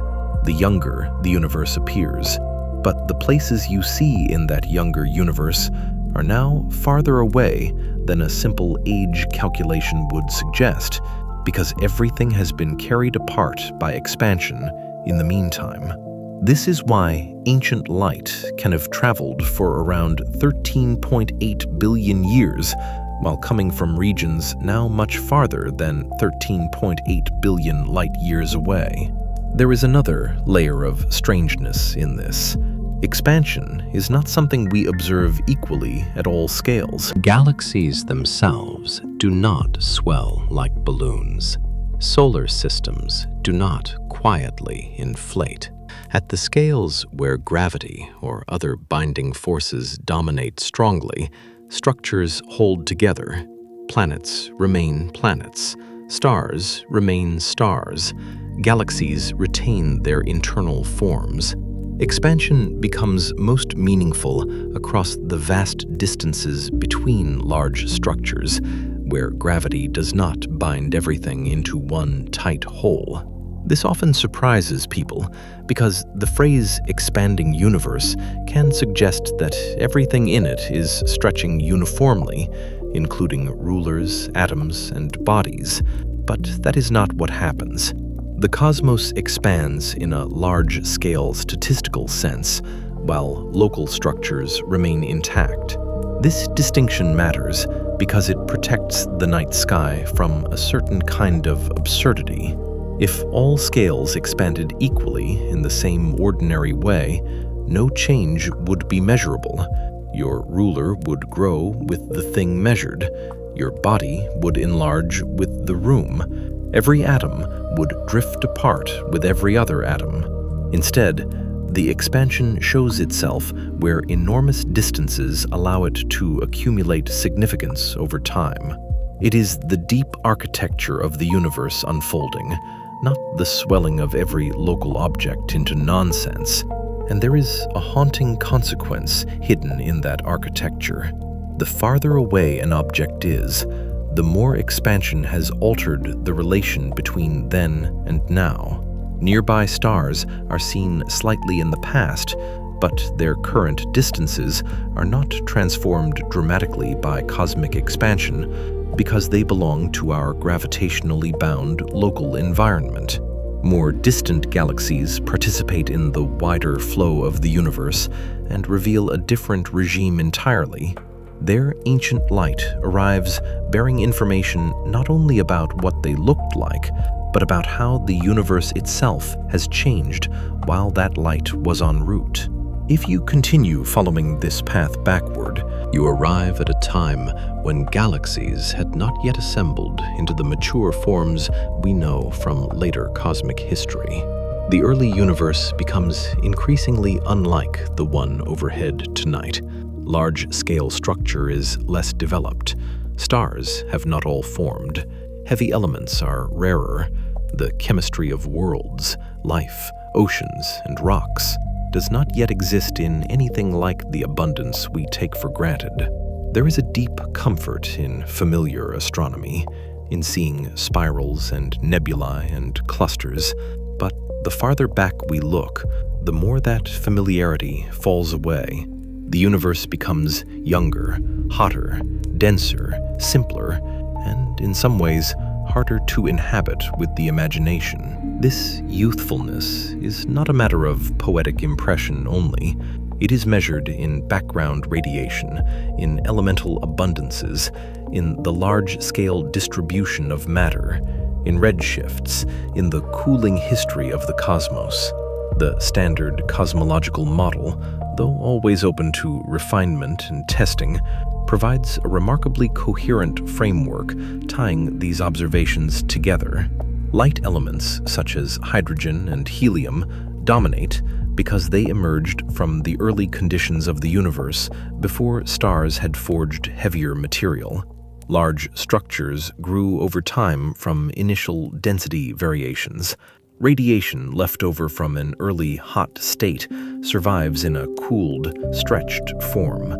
the younger the universe appears. But the places you see in that younger universe are now farther away than a simple age calculation would suggest, because everything has been carried apart by expansion in the meantime. This is why ancient light can have traveled for around 13.8 billion years, while coming from regions now much farther than 13.8 billion light-years away. There is another layer of strangeness in this. Expansion is not something we observe equally at all scales. Galaxies themselves do not swell like balloons. Solar systems do not quietly inflate. At the scales where gravity or other binding forces dominate strongly, structures hold together. Planets remain planets. Stars remain stars. Galaxies retain their internal forms. Expansion becomes most meaningful across the vast distances between large structures, where gravity does not bind everything into one tight hole. This often surprises people because the phrase expanding universe can suggest that everything in it is stretching uniformly, including rulers, atoms, and bodies. But that is not what happens. The cosmos expands in a large-scale statistical sense, while local structures remain intact. This distinction matters because it protects the night sky from a certain kind of absurdity. If all scales expanded equally in the same ordinary way, no change would be measurable. Your ruler would grow with the thing measured. Your body would enlarge with the room. Every atom would drift apart with every other atom. Instead, the expansion shows itself where enormous distances allow it to accumulate significance over time. It is the deep architecture of the universe unfolding, not the swelling of every local object into nonsense. And there is a haunting consequence hidden in that architecture. The farther away an object is, the more expansion has altered the relation between then and now. Nearby stars are seen slightly in the past, but their current distances are not transformed dramatically by cosmic expansion because they belong to our gravitationally bound local environment. More distant galaxies participate in the wider flow of the universe and reveal a different regime entirely. Their ancient light arrives bearing information not only about what they looked like, but about how the universe itself has changed while that light was en route. If you continue following this path backward, you arrive at a time when galaxies had not yet assembled into the mature forms we know from later cosmic history. The early universe becomes increasingly unlike the one overhead tonight. Large-scale structure is less developed. Stars have not all formed. Heavy elements are rarer. The chemistry of worlds, life, oceans, and rocks does not yet exist in anything like the abundance we take for granted. There is a deep comfort in familiar astronomy, in seeing spirals and nebulae and clusters, but the farther back we look, the more that familiarity falls away. The universe becomes younger, hotter, denser, simpler, and in some ways harder to inhabit with the imagination. This youthfulness is not a matter of poetic impression only. It is measured in background radiation, in elemental abundances, in the large-scale distribution of matter, in redshifts, in the cooling history of the cosmos. The standard cosmological model, though always open to refinement and testing, provides a remarkably coherent framework tying these observations together. Light elements such as hydrogen and helium dominate because they emerged from the early conditions of the universe before stars had forged heavier material. Large structures grew over time from initial density variations. Radiation left over from an early hot state survives in a cooled, stretched form.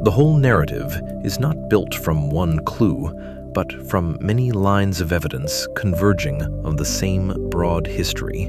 The whole narrative is not built from one clue, but from many lines of evidence converging on the same broad history.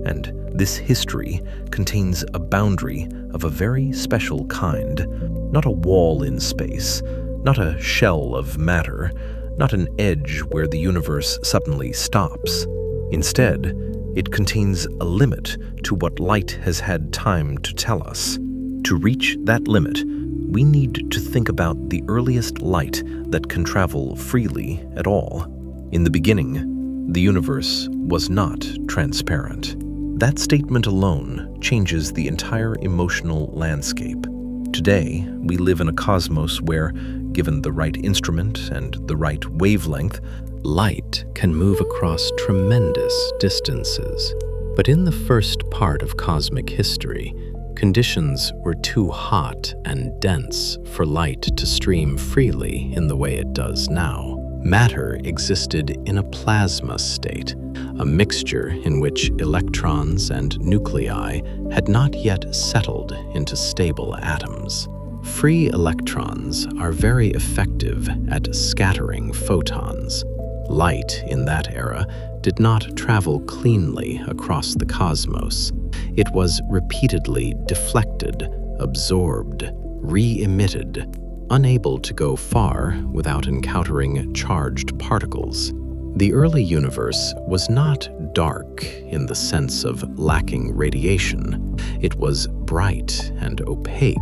And this history contains a boundary of a very special kind, not a wall in space, not a shell of matter, not an edge where the universe suddenly stops. Instead, it contains a limit to what light has had time to tell us. To reach that limit, we need to think about the earliest light that can travel freely at all. In the beginning, the universe was not transparent. That statement alone changes the entire emotional landscape. Today, we live in a cosmos where, given the right instrument and the right wavelength, Light can move across tremendous distances. But in the first part of cosmic history, conditions were too hot and dense for light to stream freely in the way it does now. Matter existed in a plasma state, a mixture in which electrons and nuclei had not yet settled into stable atoms. Free electrons are very effective at scattering photons. Light in that era did not travel cleanly across the cosmos. It was repeatedly deflected, absorbed, re-emitted, unable to go far without encountering charged particles. The early universe was not dark in the sense of lacking radiation. It was bright and opaque,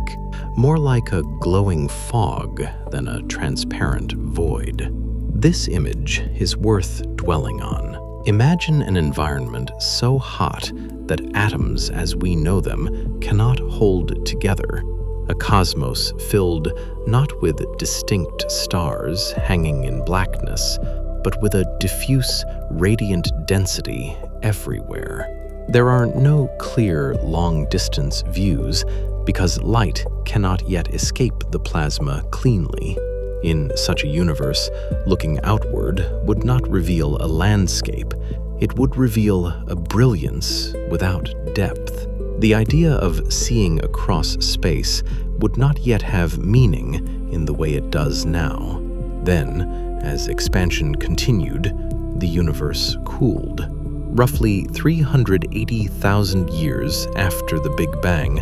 more like a glowing fog than a transparent void. This image is worth dwelling on. Imagine an environment so hot that atoms as we know them cannot hold together. A cosmos filled not with distinct stars hanging in blackness, but with a diffuse, radiant density everywhere. There are no clear, long-distance views because light cannot yet escape the plasma cleanly. In such a universe, looking outward would not reveal a landscape. It would reveal a brilliance without depth. The idea of seeing across space would not yet have meaning in the way it does now. Then, as expansion continued, the universe cooled. Roughly 380,000 years after the Big Bang,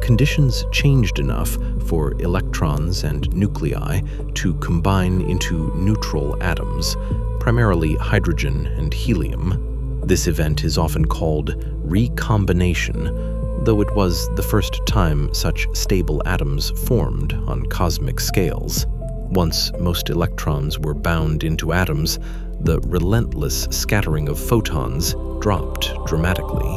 conditions changed enough for electrons and nuclei to combine into neutral atoms, primarily hydrogen and helium. This event is often called recombination, though it was the first time such stable atoms formed on cosmic scales. Once most electrons were bound into atoms, the relentless scattering of photons dropped dramatically.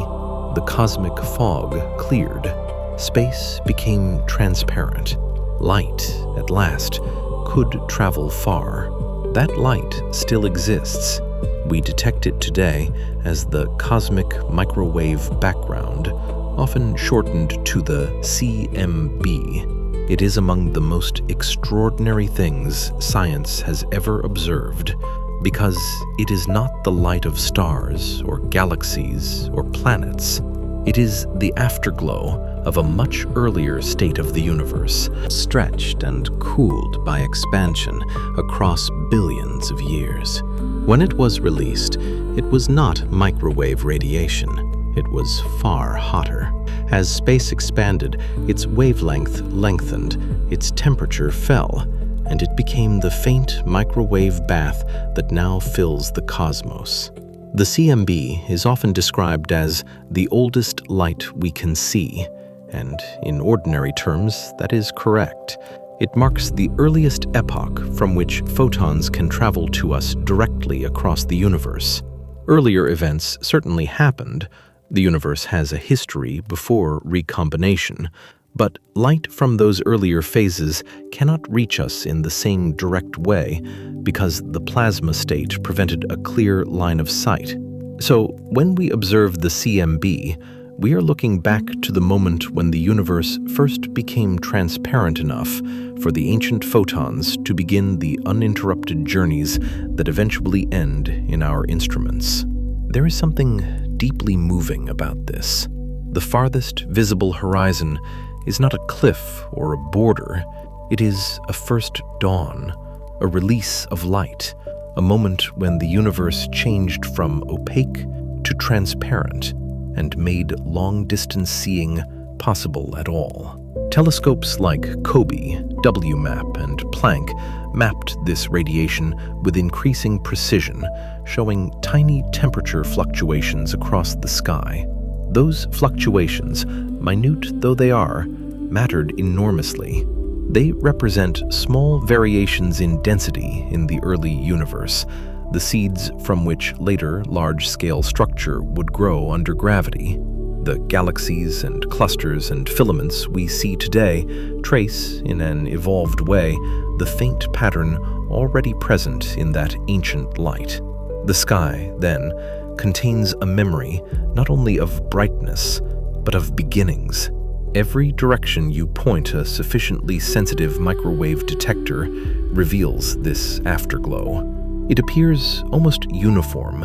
The cosmic fog cleared. Space became transparent. Light, at last, could travel far. That light still exists. We detect it today as the cosmic microwave background, often shortened to the CMB. It is among the most extraordinary things science has ever observed, because it is not the light of stars or galaxies or planets. It is the afterglow of a much earlier state of the universe, stretched and cooled by expansion across billions of years. When it was released, it was not microwave radiation. It was far hotter. As space expanded, its wavelength lengthened, its temperature fell, and it became the faint microwave bath that now fills the cosmos. The CMB is often described as the oldest light we can see, and in ordinary terms, that is correct. It marks the earliest epoch from which photons can travel to us directly across the universe. Earlier events certainly happened. The universe has a history before recombination, but light from those earlier phases cannot reach us in the same direct way because the plasma state prevented a clear line of sight. So when we observe the CMB, we are looking back to the moment when the universe first became transparent enough for the ancient photons to begin the uninterrupted journeys that eventually end in our instruments. There is something deeply moving about this. The farthest visible horizon is not a cliff or a border. It is a first dawn, a release of light, a moment when the universe changed from opaque to transparent and made long-distance seeing possible at all. Telescopes like COBE, WMAP, and Planck mapped this radiation with increasing precision, showing tiny temperature fluctuations across the sky. Those fluctuations, minute though they are, mattered enormously. They represent small variations in density in the early universe, the seeds from which later large-scale structure would grow under gravity. The galaxies and clusters and filaments we see today trace, in an evolved way, the faint pattern already present in that ancient light. The sky, then, contains a memory not only of brightness, but of beginnings. Every direction you point a sufficiently sensitive microwave detector reveals this afterglow. It appears almost uniform,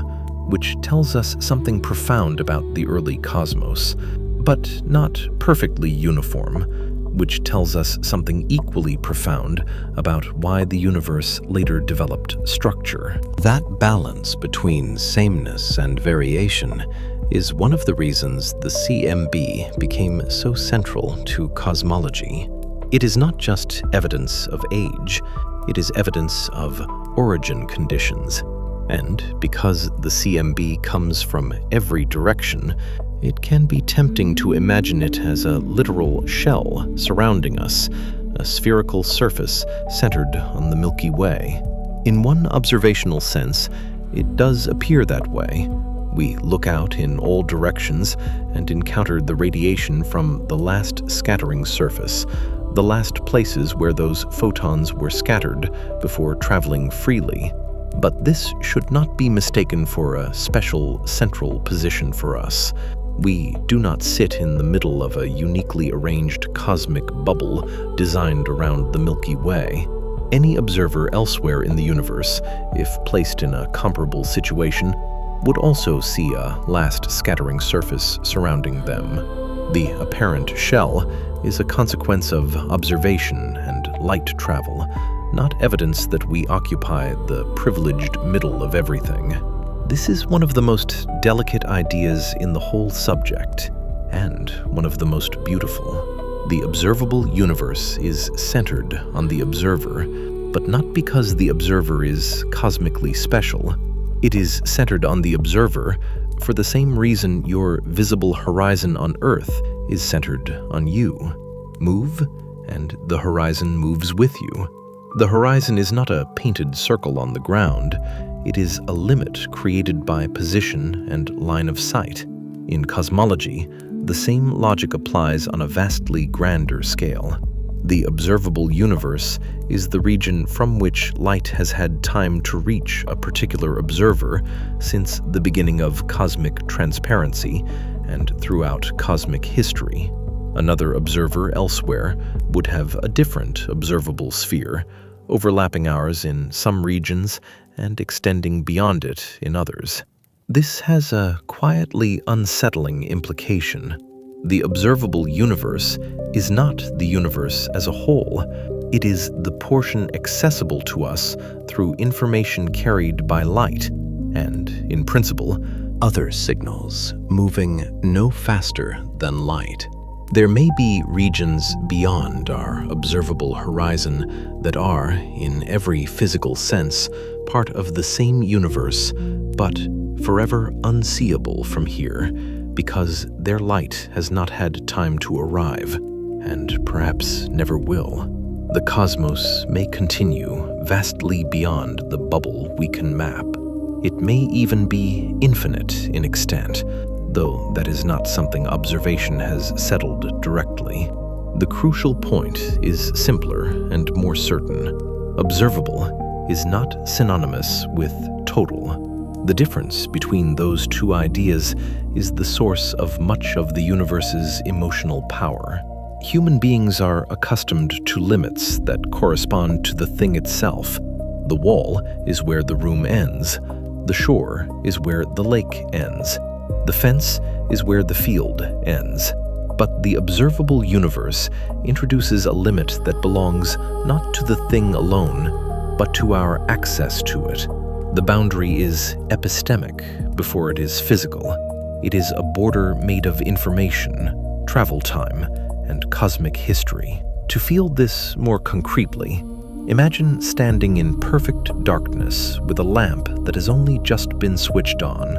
which tells us something profound about the early cosmos, but not perfectly uniform, which tells us something equally profound about why the universe later developed structure. That balance between sameness and variation is one of the reasons the CMB became so central to cosmology. It is not just evidence of age, it is evidence of origin conditions. And because the CMB comes from every direction, it can be tempting to imagine it as a literal shell surrounding us, a spherical surface centered on the Milky Way. In one observational sense, it does appear that way. We look out in all directions and encounter the radiation from the last scattering surface, the last places where those photons were scattered before traveling freely. But this should not be mistaken for a special central position for us. We do not sit in the middle of a uniquely arranged cosmic bubble designed around the Milky Way. Any observer elsewhere in the universe, if placed in a comparable situation, would also see a last scattering surface surrounding them. The apparent shell is a consequence of observation and light travel, not evidence that we occupy the privileged middle of everything. This is one of the most delicate ideas in the whole subject, and one of the most beautiful. The observable universe is centered on the observer, but not because the observer is cosmically special. It is centered on the observer for the same reason your visible horizon on Earth is centered on you. Move, and the horizon moves with you. The horizon is not a painted circle on the ground. It is a limit created by position and line of sight. In cosmology, the same logic applies on a vastly grander scale. The observable universe is the region from which light has had time to reach a particular observer since the beginning of cosmic transparency and throughout cosmic history. Another observer elsewhere would have a different observable sphere, overlapping ours in some regions and extending beyond it in others. This has a quietly unsettling implication. The observable universe is not the universe as a whole. It is the portion accessible to us through information carried by light, and, in principle, other signals moving no faster than light. There may be regions beyond our observable horizon that are, in every physical sense, part of the same universe, but forever unseeable from here, because their light has not had time to arrive, and perhaps never will. The cosmos may continue vastly beyond the bubble we can map. It may even be infinite in extent, though that is not something observation has settled directly. The crucial point is simpler and more certain. Observable is not synonymous with total. The difference between those two ideas is the source of much of the universe's emotional power. Human beings are accustomed to limits that correspond to the thing itself. The wall is where the room ends. The shore is where the lake ends. The fence is where the field ends. But the observable universe introduces a limit that belongs not to the thing alone, but to our access to it. The boundary is epistemic before it is physical. It is a border made of information, travel time, and cosmic history. To feel this more concretely, imagine standing in perfect darkness with a lamp that has only just been switched on.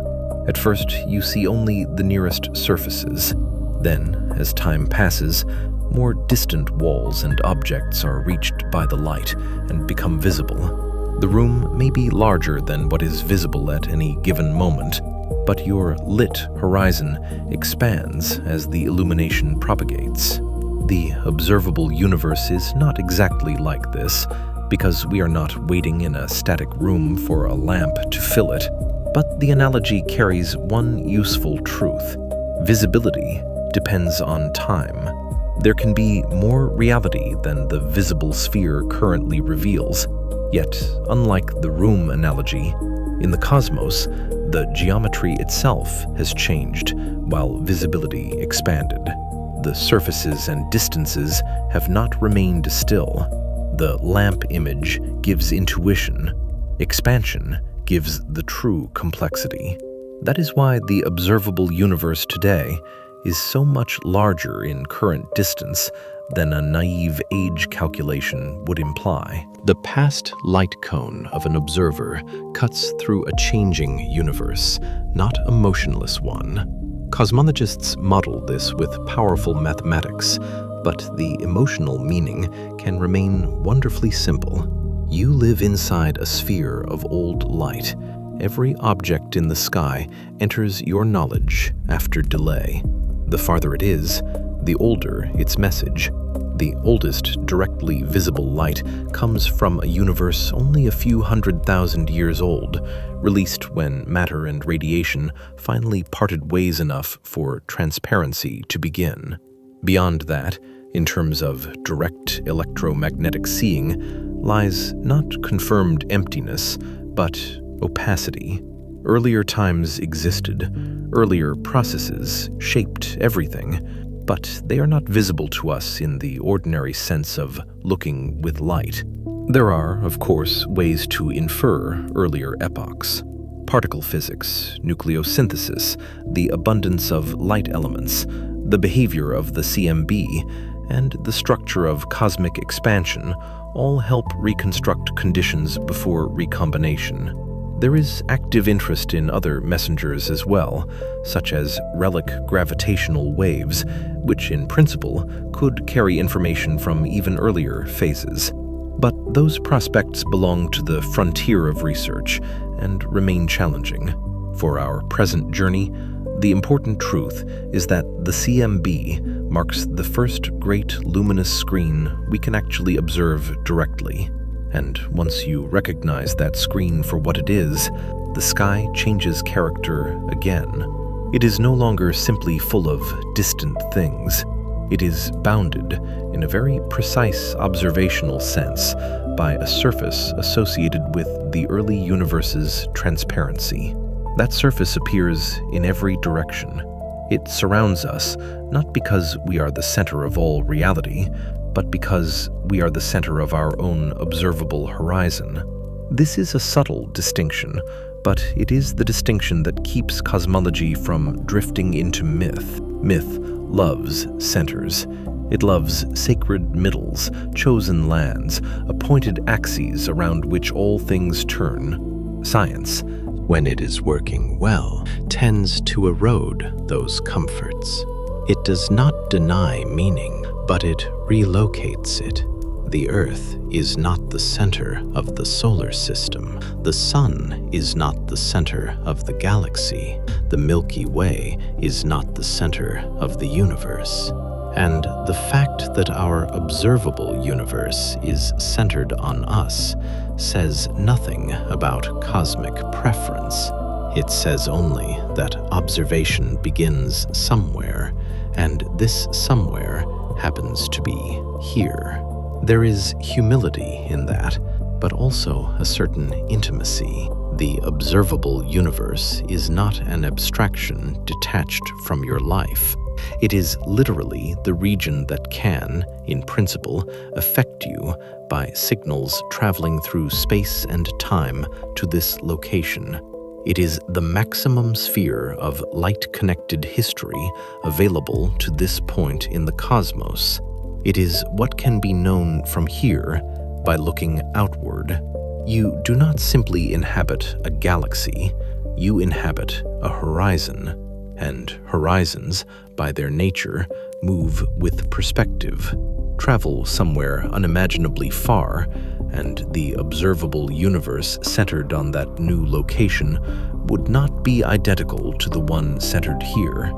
At first, you see only the nearest surfaces. Then, as time passes, more distant walls and objects are reached by the light and become visible. The room may be larger than what is visible at any given moment, but your lit horizon expands as the illumination propagates. The observable universe is not exactly like this, because we are not waiting in a static room for a lamp to fill it. But the analogy carries one useful truth. Visibility depends on time. There can be more reality than the visible sphere currently reveals. Yet, unlike the room analogy, in the cosmos, the geometry itself has changed while visibility expanded. The surfaces and distances have not remained still. The lamp image gives intuition. Expansion gives the true complexity. That is why the observable universe today is so much larger in current distance than a naive age calculation would imply. The past light cone of an observer cuts through a changing universe, not a motionless one. Cosmologists model this with powerful mathematics, but the emotional meaning can remain wonderfully simple. You live inside a sphere of old light. Every object in the sky enters your knowledge after delay. The farther it is, the older its message. The oldest directly visible light comes from a universe only a few 100,000 years old, released when matter and radiation finally parted ways enough for transparency to begin. Beyond that, in terms of direct electromagnetic seeing, lies not confirmed emptiness, but opacity. Earlier times existed, earlier processes shaped everything, but they are not visible to us in the ordinary sense of looking with light. There are, of course, ways to infer earlier epochs. Particle physics, nucleosynthesis, the abundance of light elements, the behavior of the CMB, and the structure of cosmic expansion all help reconstruct conditions before recombination. There is active interest in other messengers as well, such as relic gravitational waves, which in principle could carry information from even earlier phases. But those prospects belong to the frontier of research and remain challenging. For our present journey, the important truth is that the CMB marks the first great luminous screen we can actually observe directly. And once you recognize that screen for what it is, the sky changes character again. It is no longer simply full of distant things. It is bounded, in a very precise observational sense, by a surface associated with the early universe's transparency. That surface appears in every direction. It surrounds us, not because we are the center of all reality, but because we are the center of our own observable horizon. This is a subtle distinction, but it is the distinction that keeps cosmology from drifting into myth. Myth loves centers. It loves sacred middles, chosen lands, appointed axes around which all things turn. Science, when it is working well, tends to erode those comforts. It does not deny meaning, but it relocates it. The Earth is not the center of the solar system. The Sun is not the center of the galaxy. The Milky Way is not the center of the universe. And the fact that our observable universe is centered on us says nothing about cosmic preference. It says only that observation begins somewhere, and this somewhere happens to be here. There is humility in that, but also a certain intimacy. The observable universe is not an abstraction detached from your life. It is literally the region that can, in principle, affect you by signals traveling through space and time to this location. It is the maximum sphere of light-connected history available to this point in the cosmos. It is what can be known from here by looking outward. You do not simply inhabit a galaxy, you inhabit a horizon. And horizons, by their nature, move with perspective, travel somewhere unimaginably far, and the observable universe centered on that new location would not be identical to the one centered here.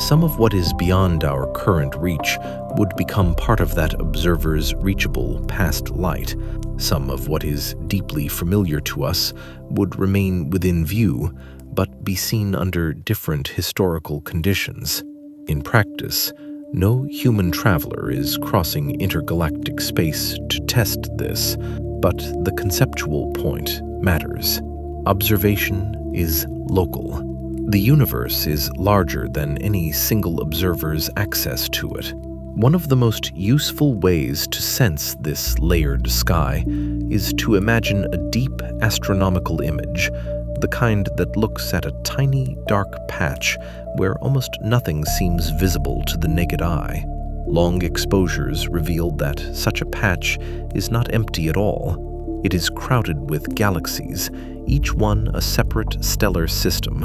Some of what is beyond our current reach would become part of that observer's reachable past light. Some of what is deeply familiar to us would remain within view, but be seen under different historical conditions. In practice, no human traveler is crossing intergalactic space to test this, but the conceptual point matters. Observation is local. The universe is larger than any single observer's access to it. One of the most useful ways to sense this layered sky is to imagine a deep astronomical image, the kind that looks at a tiny, dark patch where almost nothing seems visible to the naked eye. Long exposures reveal that such a patch is not empty at all. It is crowded with galaxies, each one a separate stellar system,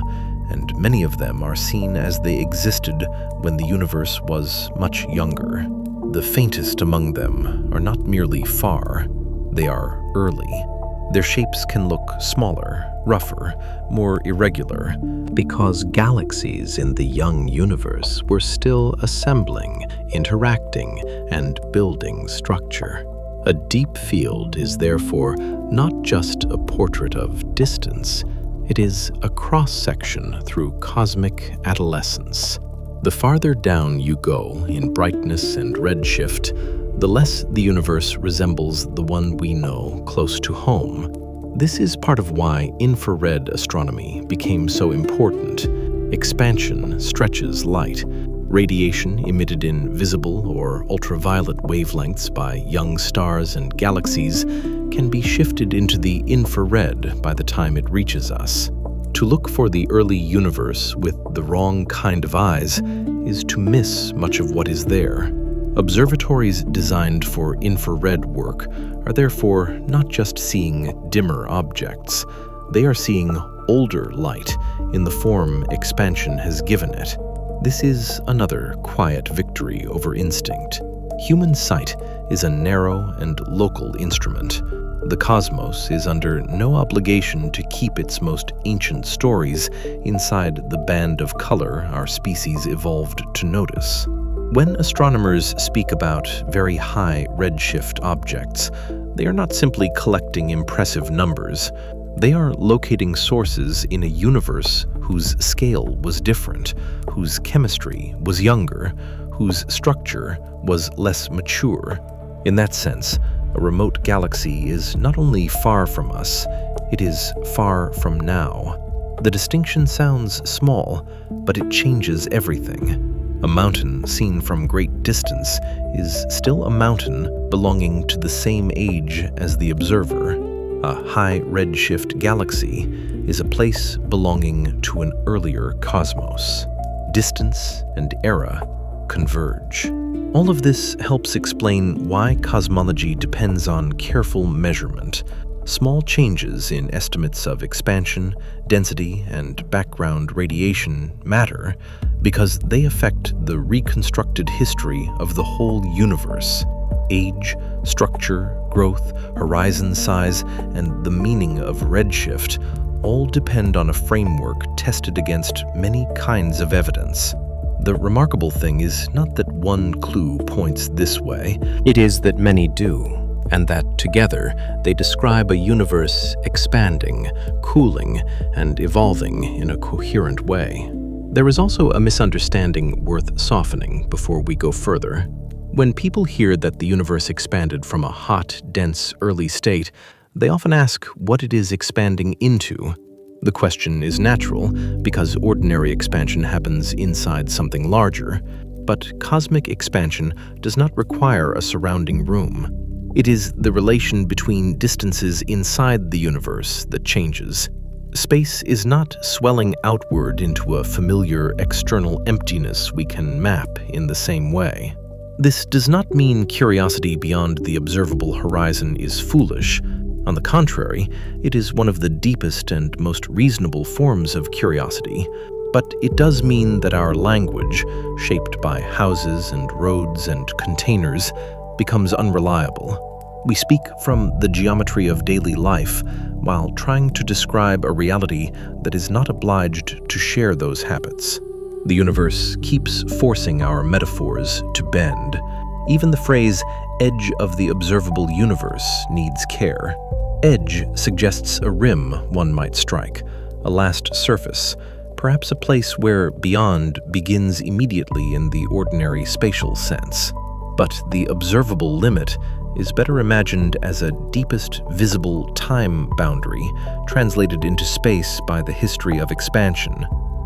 and many of them are seen as they existed when the universe was much younger. The faintest among them are not merely far, they are early. Their shapes can look smaller, rougher, more irregular, because galaxies in the young universe were still assembling, interacting, and building structure. A deep field is therefore not just a portrait of distance, it is a cross-section through cosmic adolescence. The farther down you go in brightness and redshift, the less the universe resembles the one we know close to home. This is part of why infrared astronomy became so important. Expansion stretches light. Radiation emitted in visible or ultraviolet wavelengths by young stars and galaxies can be shifted into the infrared by the time it reaches us. To look for the early universe with the wrong kind of eyes is to miss much of what is there. Observatories designed for infrared work are therefore not just seeing dimmer objects, they are seeing older light in the form expansion has given it. This is another quiet victory over instinct. Human sight is a narrow and local instrument. The cosmos is under no obligation to keep its most ancient stories inside the band of color our species evolved to notice. When astronomers speak about very high redshift objects, they are not simply collecting impressive numbers. They are locating sources in a universe whose scale was different, whose chemistry was younger, whose structure was less mature. In that sense, a remote galaxy is not only far from us, it is far from now. The distinction sounds small, but it changes everything. A mountain seen from great distance is still a mountain belonging to the same age as the observer. A high redshift galaxy is a place belonging to an earlier cosmos. Distance and era converge. All of this helps explain why cosmology depends on careful measurement. Small changes in estimates of expansion, density, and background radiation matter because they affect the reconstructed history of the whole universe. Age, structure, growth, horizon size, and the meaning of redshift all depend on a framework tested against many kinds of evidence. The remarkable thing is not that one clue points this way, it is that many do, and that together they describe a universe expanding, cooling, and evolving in a coherent way. There is also a misunderstanding worth softening before we go further. When people hear that the universe expanded from a hot, dense, early state, they often ask what it is expanding into. The question is natural because ordinary expansion happens inside something larger, but cosmic expansion does not require a surrounding room. It is the relation between distances inside the universe that changes. Space is not swelling outward into a familiar external emptiness we can map in the same way. This does not mean curiosity beyond the observable horizon is foolish. On the contrary, it is one of the deepest and most reasonable forms of curiosity. But it does mean that our language, shaped by houses and roads and containers, becomes unreliable. We speak from the geometry of daily life while trying to describe a reality that is not obliged to share those habits. The universe keeps forcing our metaphors to bend. Even the phrase, edge of the observable universe, needs care. Edge suggests a rim one might strike, a last surface, perhaps a place where beyond begins immediately in the ordinary spatial sense. But the observable limit is better imagined as a deepest visible time boundary translated into space by the history of expansion.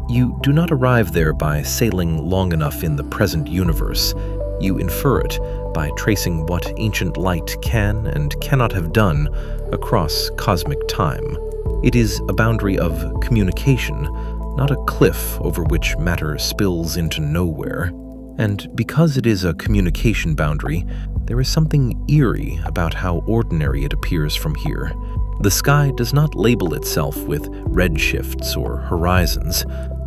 You do not arrive there by sailing long enough in the present universe. You infer it by tracing what ancient light can and cannot have done across cosmic time. It is a boundary of communication, not a cliff over which matter spills into nowhere. And because it is a communication boundary, there is something eerie about how ordinary it appears from here. The sky does not label itself with redshifts or horizons.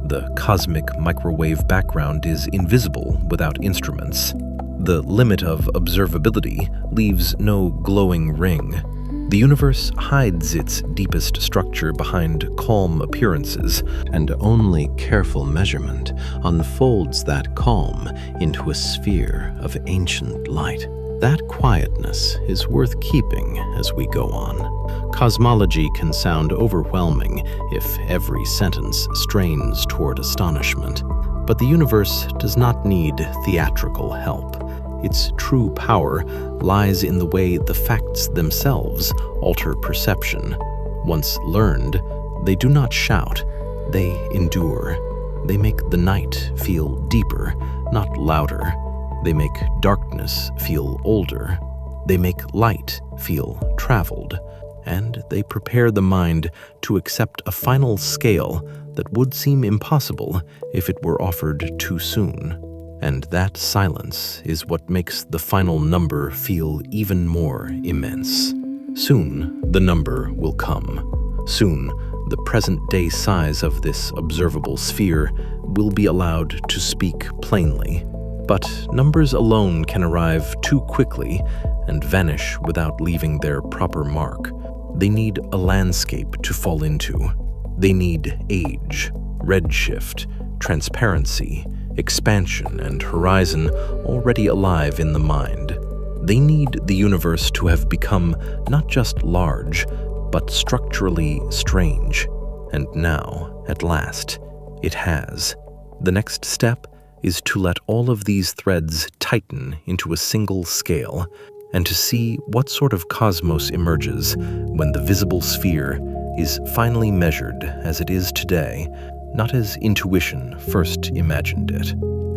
The cosmic microwave background is invisible without instruments. The limit of observability leaves no glowing ring. The universe hides its deepest structure behind calm appearances, and only careful measurement unfolds that calm into a sphere of ancient light. That quietness is worth keeping as we go on. Cosmology can sound overwhelming if every sentence strains toward astonishment, but the universe does not need theatrical help. Its true power lies in the way the facts themselves alter perception. Once learned, they do not shout, they endure. They make the night feel deeper, not louder. They make darkness feel older. They make light feel traveled. And they prepare the mind to accept a final scale that would seem impossible if it were offered too soon. And that silence is what makes the final number feel even more immense. Soon, the number will come. Soon, the present-day size of this observable sphere will be allowed to speak plainly. But numbers alone can arrive too quickly and vanish without leaving their proper mark. They need a landscape to fall into. They need age, redshift, transparency, expansion, and horizon already alive in the mind. They need the universe to have become not just large, but structurally strange. And now, at last, it has. The next step is to let all of these threads tighten into a single scale, and to see what sort of cosmos emerges when the visible sphere is finally measured as it is today, not as intuition first imagined it.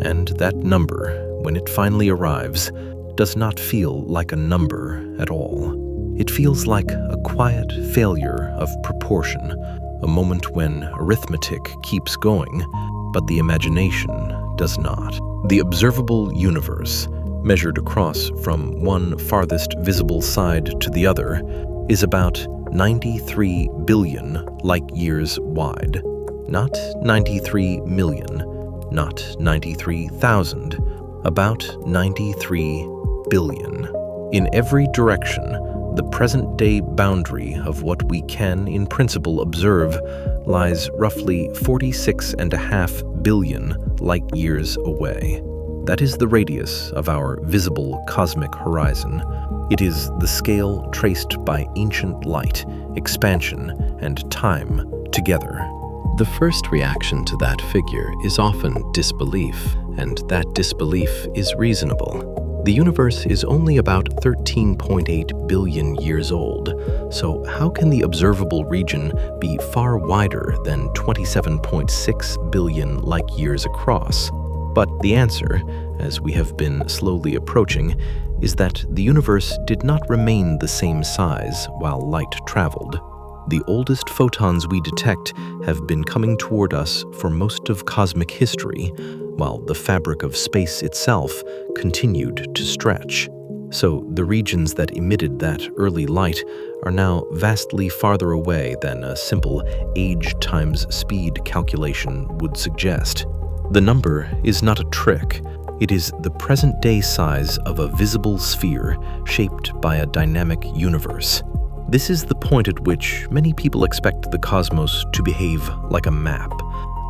And that number, when it finally arrives, does not feel like a number at all. It feels like a quiet failure of proportion, a moment when arithmetic keeps going, but the imagination does not. The observable universe, measured across from one farthest visible side to the other, is about 93 billion light-years wide. Not 93 million, not 93,000, about 93 billion. In every direction, the present-day boundary of what we can in principle observe lies roughly 46.5 billion light-years away. That is the radius of our visible cosmic horizon. It is the scale traced by ancient light, expansion, and time together. The first reaction to that figure is often disbelief, and that disbelief is reasonable. The universe is only about 13.8 billion years old, so how can the observable region be far wider than 27.6 billion light-years across? But the answer, as we have been slowly approaching, is that the universe did not remain the same size while light traveled. The oldest photons we detect have been coming toward us for most of cosmic history, while the fabric of space itself continued to stretch. So the regions that emitted that early light are now vastly farther away than a simple age times speed calculation would suggest. The number is not a trick. It is the present-day size of a visible sphere shaped by a dynamic universe. This is the point at which many people expect the cosmos to behave like a map.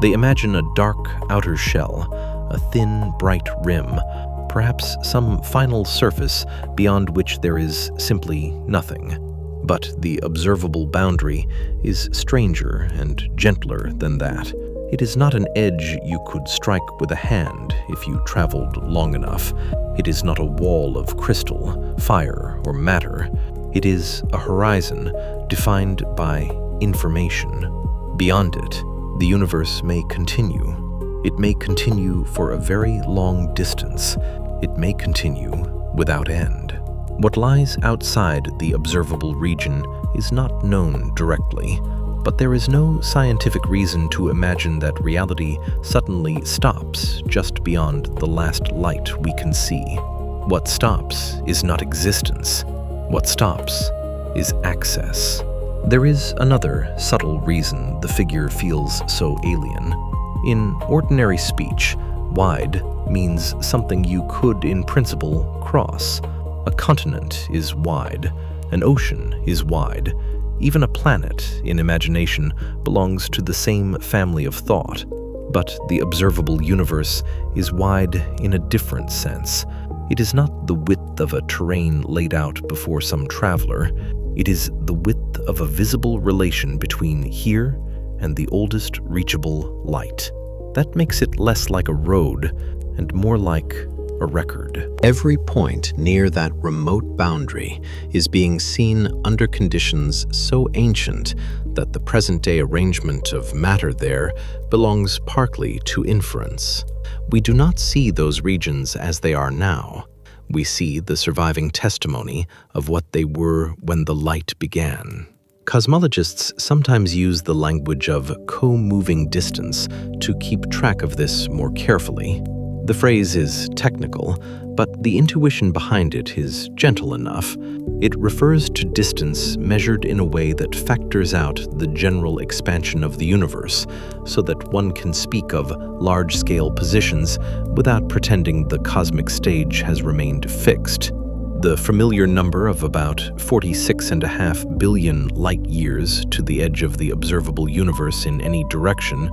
They imagine a dark outer shell, a thin, bright rim, perhaps some final surface beyond which there is simply nothing. But the observable boundary is stranger and gentler than that. It is not an edge you could strike with a hand if you traveled long enough. It is not a wall of crystal, fire, or matter. It is a horizon defined by information. Beyond it, the universe may continue. It may continue for a very long distance. It may continue without end. What lies outside the observable region is not known directly, but there is no scientific reason to imagine that reality suddenly stops just beyond the last light we can see. What stops is not existence. What stops is access. There is another subtle reason the figure feels so alien. In ordinary speech, wide means something you could, in principle, cross. A continent is wide. An ocean is wide. Even a planet, in imagination, belongs to the same family of thought. But the observable universe is wide in a different sense. It is not the width of a terrain laid out before some traveler. It is the width of a visible relation between here and the oldest reachable light. That makes it less like a road and more like a record. Every point near that remote boundary is being seen under conditions so ancient that the present-day arrangement of matter there belongs partly to inference. We do not see those regions as they are now. We see the surviving testimony of what they were when the light began. Cosmologists sometimes use the language of co-moving distance to keep track of this more carefully. The phrase is technical, but the intuition behind it is gentle enough. It refers to distance measured in a way that factors out the general expansion of the universe, so that one can speak of large-scale positions without pretending the cosmic stage has remained fixed. The familiar number of about 46.5 billion light-years to the edge of the observable universe in any direction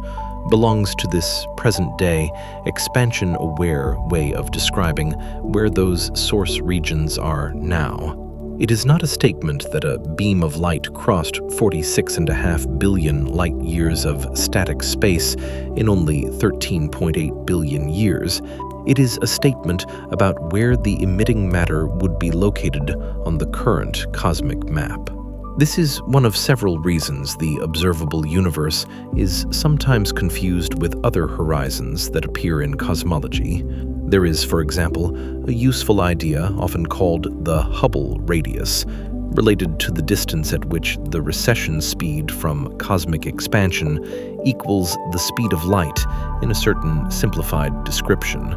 belongs to this present-day, expansion-aware way of describing where those source regions are now. It is not a statement that a beam of light crossed 46.5 billion light-years of static space in only 13.8 billion years. It is a statement about where the emitting matter would be located on the current cosmic map. This is one of several reasons the observable universe is sometimes confused with other horizons that appear in cosmology. There is, for example, a useful idea often called the Hubble radius, related to the distance at which the recession speed from cosmic expansion equals the speed of light in a certain simplified description.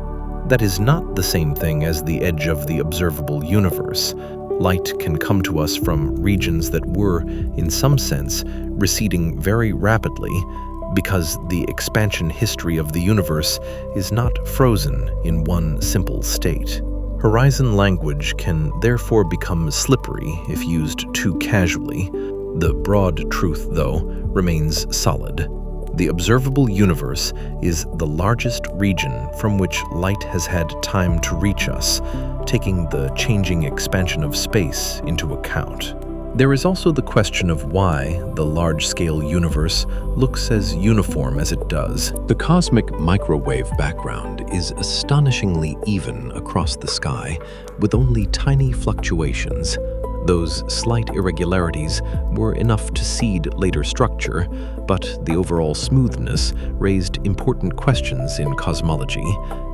That is not the same thing as the edge of the observable universe. Light can come to us from regions that were, in some sense, receding very rapidly, because the expansion history of the universe is not frozen in one simple state. Horizon language can therefore become slippery if used too casually. The broad truth, though, remains solid. The observable universe is the largest region from which light has had time to reach us, taking the changing expansion of space into account. There is also the question of why the large-scale universe looks as uniform as it does. The cosmic microwave background is astonishingly even across the sky, with only tiny fluctuations. Those slight irregularities were enough to seed later structure, but the overall smoothness raised important questions in cosmology,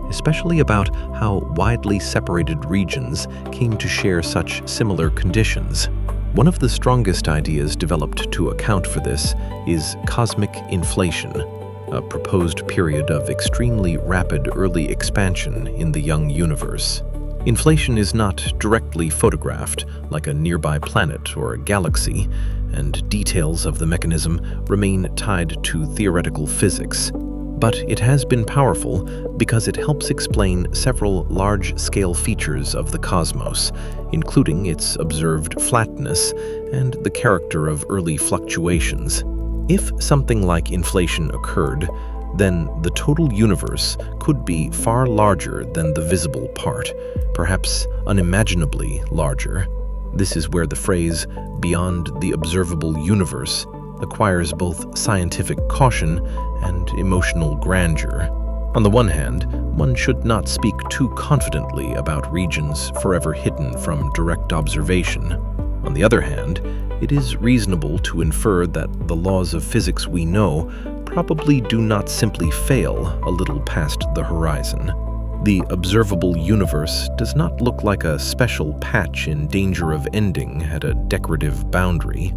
especially about how widely separated regions came to share such similar conditions. One of the strongest ideas developed to account for this is cosmic inflation, a proposed period of extremely rapid early expansion in the young universe. Inflation is not directly photographed like a nearby planet or a galaxy, and details of the mechanism remain tied to theoretical physics. But it has been powerful because it helps explain several large-scale features of the cosmos, including its observed flatness and the character of early fluctuations. If something like inflation occurred, then the total universe could be far larger than the visible part, perhaps unimaginably larger. This is where the phrase "beyond the observable universe" acquires both scientific caution and emotional grandeur. On the one hand, one should not speak too confidently about regions forever hidden from direct observation. On the other hand, it is reasonable to infer that the laws of physics we know probably do not simply fail a little past the horizon. The observable universe does not look like a special patch in danger of ending at a decorative boundary.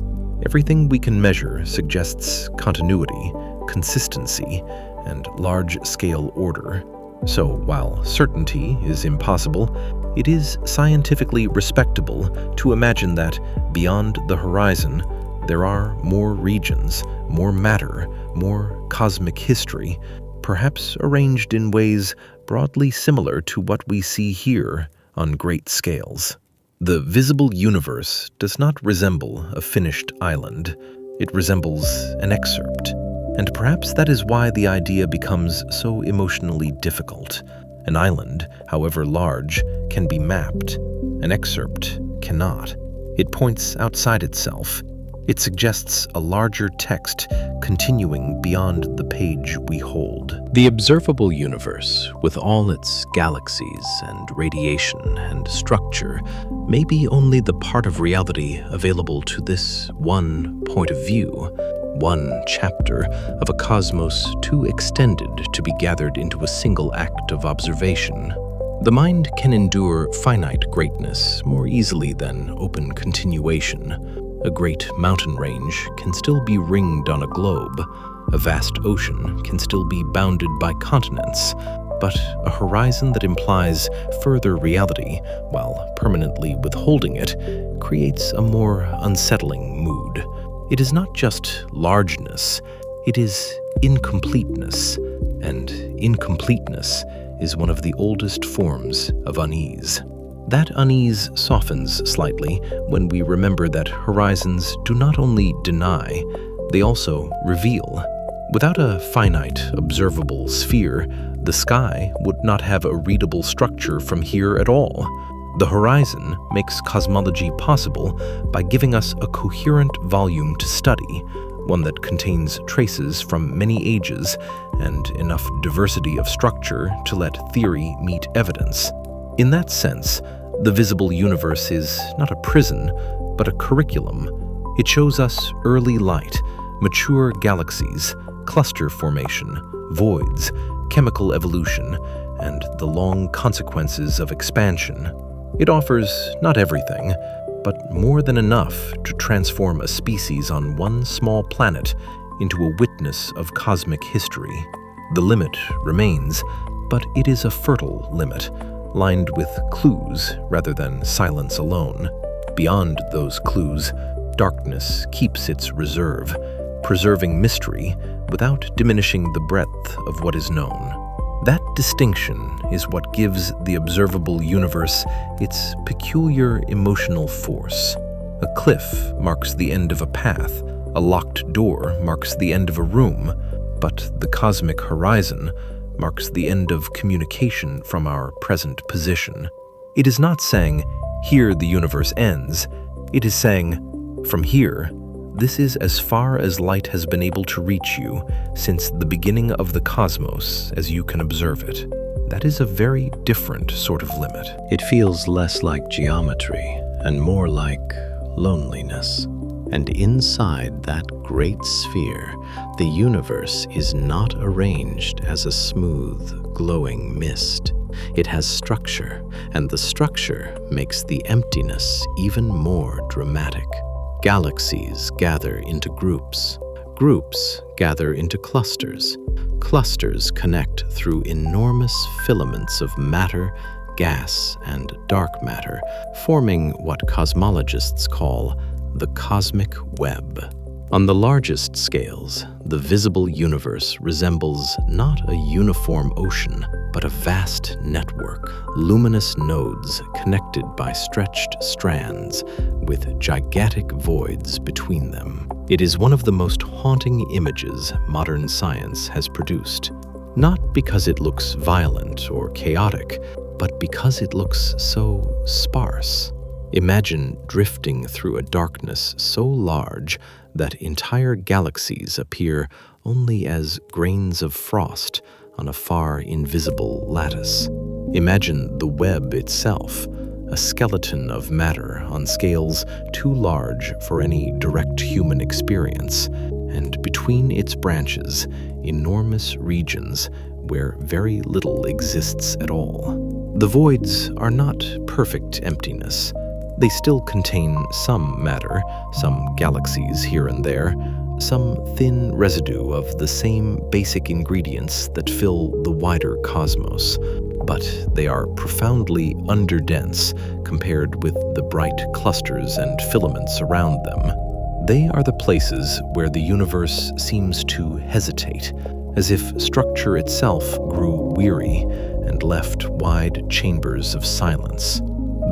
Everything we can measure suggests continuity, consistency, and large-scale order. So while certainty is impossible, it is scientifically respectable to imagine that beyond the horizon, there are more regions, more matter, more cosmic history, perhaps arranged in ways broadly similar to what we see here on great scales. The visible universe does not resemble a finished island. It resembles an excerpt. And perhaps that is why the idea becomes so emotionally difficult. An island, however large, can be mapped. An excerpt cannot. It points outside itself. It suggests a larger text continuing beyond the page we hold. The observable universe, with all its galaxies and radiation and structure, may be only the part of reality available to this one point of view, one chapter of a cosmos too extended to be gathered into a single act of observation. The mind can endure finite greatness more easily than open continuation. A great mountain range can still be ringed on a globe. A vast ocean can still be bounded by continents. But a horizon that implies further reality while permanently withholding it creates a more unsettling mood. It is not just largeness, it is incompleteness, and incompleteness is one of the oldest forms of unease. That unease softens slightly when we remember that horizons do not only deny, they also reveal. Without a finite, observable sphere, the sky would not have a readable structure from here at all. The horizon makes cosmology possible by giving us a coherent volume to study, one that contains traces from many ages and enough diversity of structure to let theory meet evidence. In that sense, the visible universe is not a prison, but a curriculum. It shows us early light, mature galaxies, cluster formation, voids, chemical evolution, and the long consequences of expansion. It offers not everything, but more than enough to transform a species on one small planet into a witness of cosmic history. The limit remains, but it is a fertile limit, lined with clues rather than silence alone. Beyond those clues, darkness keeps its reserve, preserving mystery without diminishing the breadth of what is known. That distinction is what gives the observable universe its peculiar emotional force. A cliff marks the end of a path, a locked door marks the end of a room, but the cosmic horizon marks the end of communication from our present position. It is not saying, "Here the universe ends." It is saying, From here, this is as far as light has been able to reach you since the beginning of the cosmos as you can observe it. That is a very different sort of limit. It feels less like geometry and more like loneliness. And inside that great sphere, the universe is not arranged as a smooth, glowing mist. It has structure, and the structure makes the emptiness even more dramatic. Galaxies gather into groups. Groups gather into clusters. Clusters connect through enormous filaments of matter, gas, and dark matter, forming what cosmologists call the cosmic web. On the largest scales, the visible universe resembles not a uniform ocean, but a vast network, luminous nodes connected by stretched strands with gigantic voids between them. It is one of the most haunting images modern science has produced, not because it looks violent or chaotic, but because it looks so sparse. Imagine drifting through a darkness so large that entire galaxies appear only as grains of frost on a far invisible lattice. Imagine the web itself, a skeleton of matter on scales too large for any direct human experience, and between its branches, enormous regions where very little exists at all. The voids are not perfect emptiness. They still contain some matter, some galaxies here and there, some thin residue of the same basic ingredients that fill the wider cosmos, but they are profoundly underdense compared with the bright clusters and filaments around them. They are the places where the universe seems to hesitate, as if structure itself grew weary and left wide chambers of silence.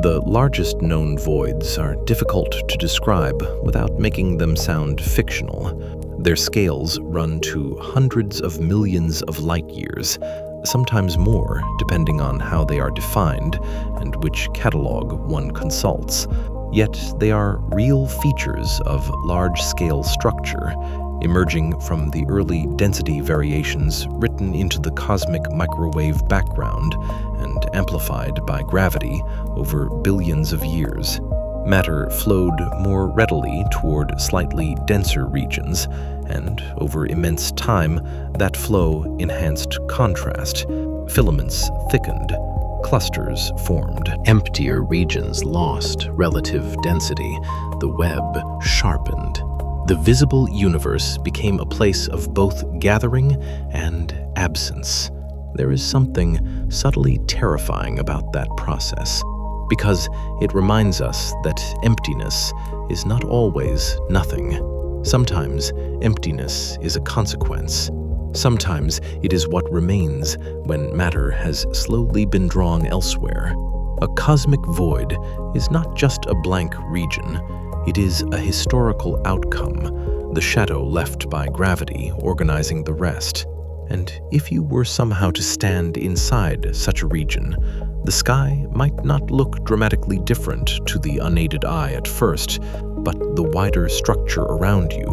The largest known voids are difficult to describe without making them sound fictional. Their scales run to hundreds of millions of light years, sometimes more depending on how they are defined and which catalog one consults. Yet they are real features of large-scale structure, emerging from the early density variations written into the cosmic microwave background and amplified by gravity over billions of years. Matter flowed more readily toward slightly denser regions, and over immense time, that flow enhanced contrast. Filaments thickened, clusters formed. Emptier regions lost relative density. The web sharpened. The visible universe became a place of both gathering and absence. There is something subtly terrifying about that process, because it reminds us that emptiness is not always nothing. Sometimes emptiness is a consequence. Sometimes it is what remains when matter has slowly been drawn elsewhere. A cosmic void is not just a blank region. It is a historical outcome, the shadow left by gravity organizing the rest. And if you were somehow to stand inside such a region, the sky might not look dramatically different to the unaided eye at first, but the wider structure around you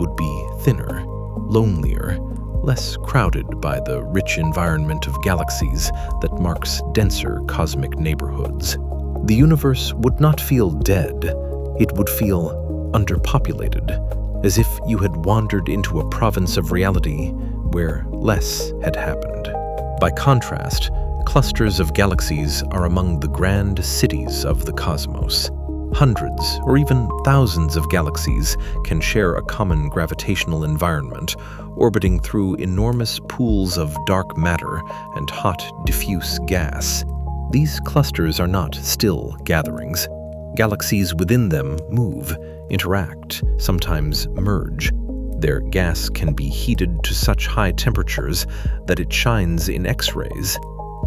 would be thinner, lonelier, less crowded by the rich environment of galaxies that marks denser cosmic neighborhoods. The universe would not feel dead. It would feel underpopulated, as if you had wandered into a province of reality where less had happened. By contrast, clusters of galaxies are among the grand cities of the cosmos. Hundreds or even thousands of galaxies can share a common gravitational environment, orbiting through enormous pools of dark matter and hot, diffuse gas. These clusters are not still gatherings. Galaxies within them move, interact, sometimes merge. Their gas can be heated to such high temperatures that it shines in X-rays.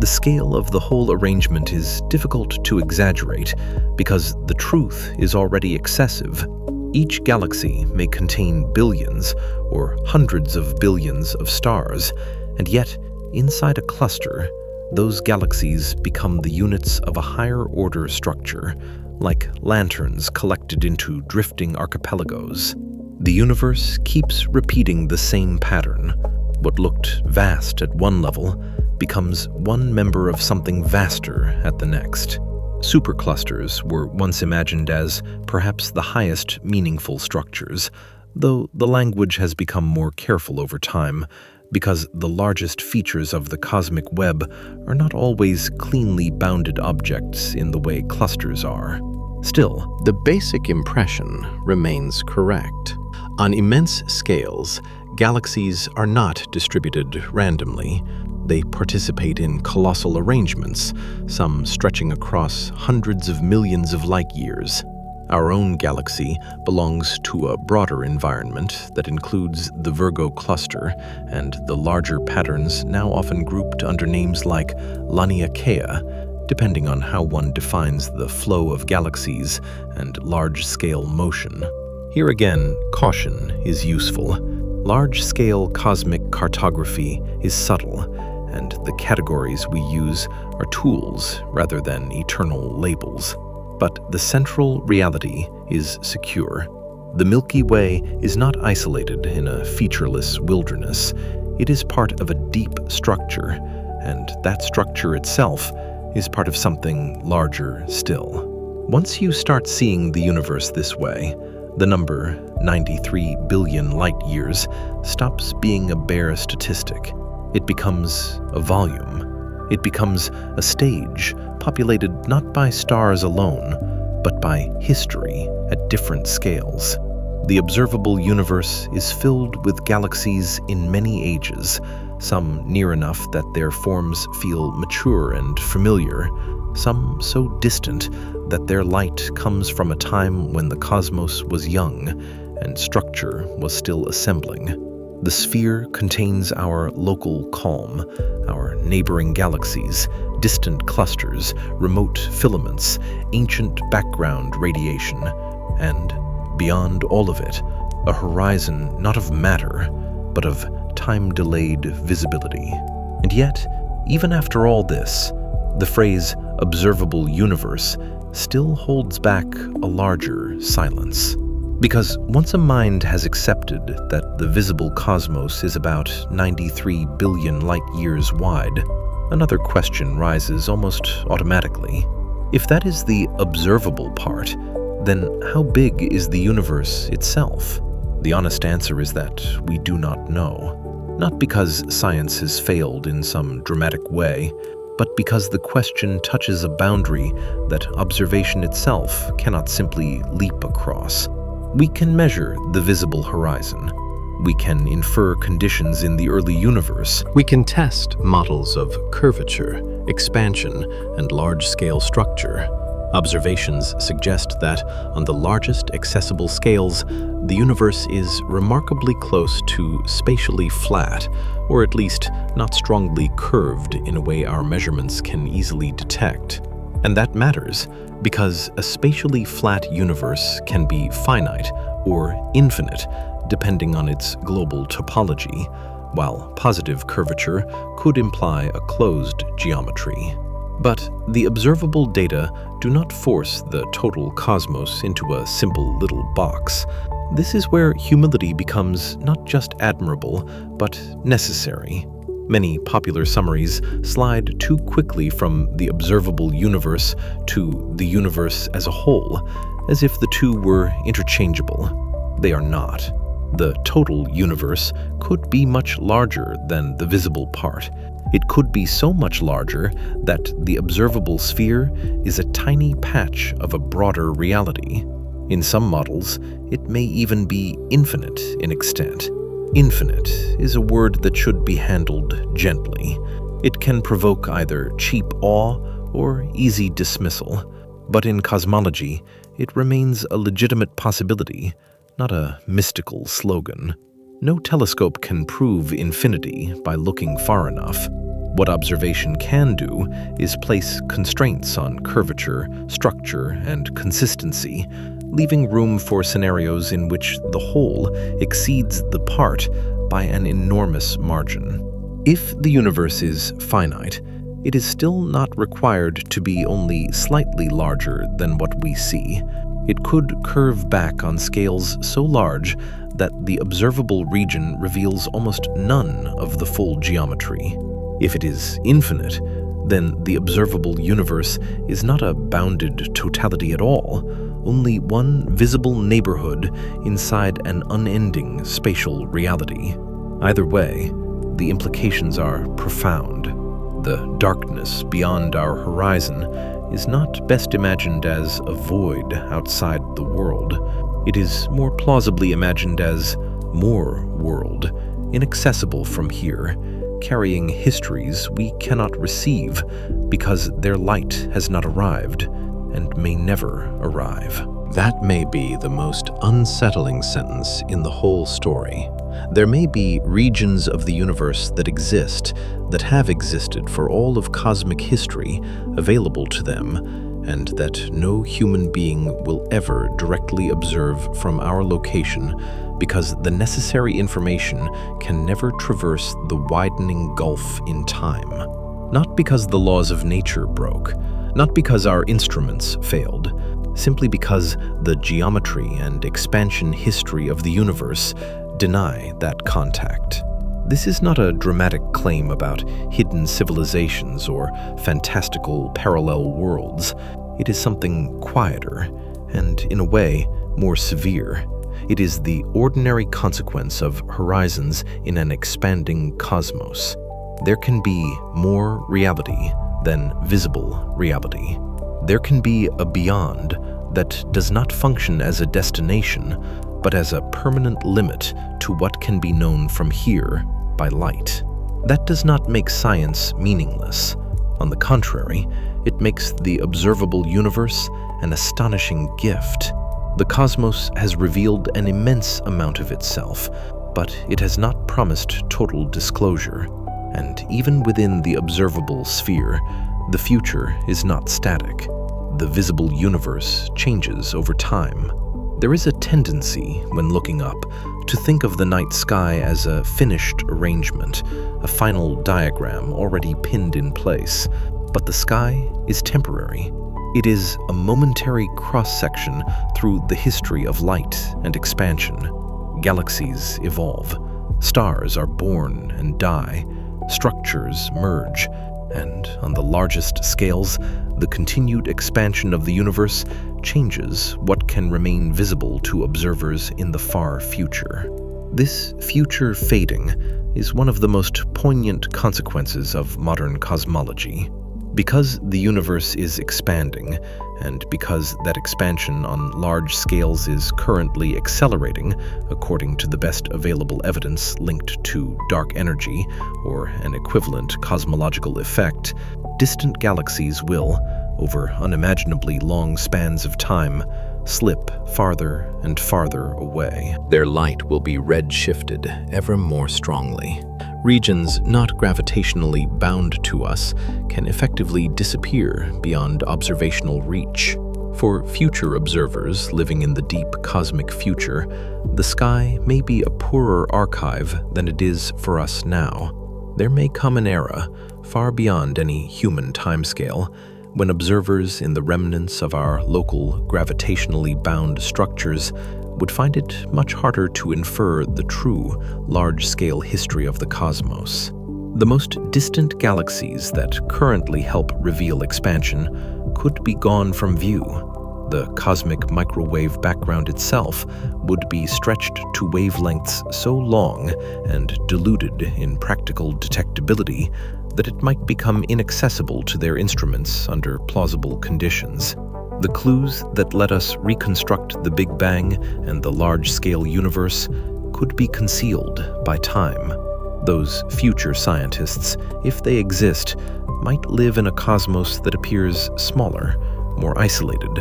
The scale of the whole arrangement is difficult to exaggerate because the truth is already excessive. Each galaxy may contain billions or hundreds of billions of stars, and yet, inside a cluster, those galaxies become the units of a higher order structure, like lanterns collected into drifting archipelagos. The universe keeps repeating the same pattern. What looked vast at one level becomes one member of something vaster at the next. Superclusters were once imagined as perhaps the highest meaningful structures, though the language has become more careful over time, because the largest features of the cosmic web are not always cleanly bounded objects in the way clusters are. Still, the basic impression remains correct. On immense scales, galaxies are not distributed randomly. They participate in colossal arrangements, some stretching across hundreds of millions of light years. Our own galaxy belongs to a broader environment that includes the Virgo cluster and the larger patterns now often grouped under names like Laniakea, depending on how one defines the flow of galaxies and large-scale motion. Here again, caution is useful. Large-scale cosmic cartography is subtle, and the categories we use are tools rather than eternal labels. But the central reality is secure. The Milky Way is not isolated in a featureless wilderness. It is part of a deep structure, and that structure itself is part of something larger still. Once you start seeing the universe this way, the number 93 billion light-years stops being a bare statistic. It becomes a volume. It becomes a stage populated not by stars alone, but by history at different scales. The observable universe is filled with galaxies in many ages, some near enough that their forms feel mature and familiar, some so distant that their light comes from a time when the cosmos was young and structure was still assembling. The sphere contains our local calm, our neighboring galaxies, distant clusters, remote filaments, ancient background radiation, and, beyond all of it, a horizon not of matter, but of time-delayed visibility. And yet, even after all this, the phrase observable universe still holds back a larger silence. Because once a mind has accepted that the visible cosmos is about 93 billion light-years wide, another question rises almost automatically. If that is the observable part, then how big is the universe itself? The honest answer is that we do not know. Not because science has failed in some dramatic way, but because the question touches a boundary that observation itself cannot simply leap across. We can measure the visible horizon. We can infer conditions in the early universe. We can test models of curvature, expansion, and large-scale structure. Observations suggest that, on the largest accessible scales, the universe is remarkably close to spatially flat, or at least not strongly curved in a way our measurements can easily detect. And that matters, because a spatially flat universe can be finite or infinite, depending on its global topology, while positive curvature could imply a closed geometry. But the observable data do not force the total cosmos into a simple little box. This is where humility becomes not just admirable, but necessary. Many popular summaries slide too quickly from the observable universe to the universe as a whole, as if the two were interchangeable. They are not. The total universe could be much larger than the visible part. It could be so much larger that the observable sphere is a tiny patch of a broader reality. In some models, it may even be infinite in extent. Infinite is a word that should be handled gently. It can provoke either cheap awe or easy dismissal. But in cosmology, it remains a legitimate possibility, not a mystical slogan. No telescope can prove infinity by looking far enough. What observation can do is place constraints on curvature, structure, and consistency, leaving room for scenarios in which the whole exceeds the part by an enormous margin. If the universe is finite, it is still not required to be only slightly larger than what we see. It could curve back on scales so large that the observable region reveals almost none of the full geometry. If it is infinite, then the observable universe is not a bounded totality at all, only one visible neighborhood inside an unending spatial reality. Either way, the implications are profound. The darkness beyond our horizon is not best imagined as a void outside the world. It is more plausibly imagined as more world, inaccessible from here, carrying histories we cannot receive because their light has not arrived and may never arrive. That may be the most unsettling sentence in the whole story. There may be regions of the universe that exist, that have existed for all of cosmic history, available to them, and that no human being will ever directly observe from our location because the necessary information can never traverse the widening gulf in time. Not because the laws of nature broke, not because our instruments failed, simply because the geometry and expansion history of the universe deny that contact. This is not a dramatic claim about hidden civilizations or fantastical parallel worlds. It is something quieter and, in a way, more severe. It is the ordinary consequence of horizons in an expanding cosmos. There can be more reality than visible reality. There can be a beyond that does not function as a destination, but as a permanent limit to what can be known from here by light. That does not make science meaningless. On the contrary, it makes the observable universe an astonishing gift. The cosmos has revealed an immense amount of itself, but it has not promised total disclosure. And even within the observable sphere, the future is not static. The visible universe changes over time. There is a tendency, when looking up, to think of the night sky as a finished arrangement, a final diagram already pinned in place. But the sky is temporary. It is a momentary cross-section through the history of light and expansion. Galaxies evolve. Stars are born and die. Structures merge. And on the largest scales, the continued expansion of the universe changes what can remain visible to observers in the far future. This future fading is one of the most poignant consequences of modern cosmology. Because the universe is expanding, and because that expansion on large scales is currently accelerating, according to the best available evidence linked to dark energy or an equivalent cosmological effect, distant galaxies will, over unimaginably long spans of time, slip farther and farther away. Their light will be red-shifted ever more strongly. Regions not gravitationally bound to us can effectively disappear beyond observational reach. For future observers living in the deep cosmic future, the sky may be a poorer archive than it is for us now. There may come an era, far beyond any human timescale, when observers in the remnants of our local gravitationally bound structures would find it much harder to infer the true large-scale history of the cosmos. The most distant galaxies that currently help reveal expansion could be gone from view. The cosmic microwave background itself would be stretched to wavelengths so long and diluted in practical detectability that it might become inaccessible to their instruments under plausible conditions. The clues that let us reconstruct the Big Bang and the large-scale universe could be concealed by time. Those future scientists, if they exist, might live in a cosmos that appears smaller, more isolated,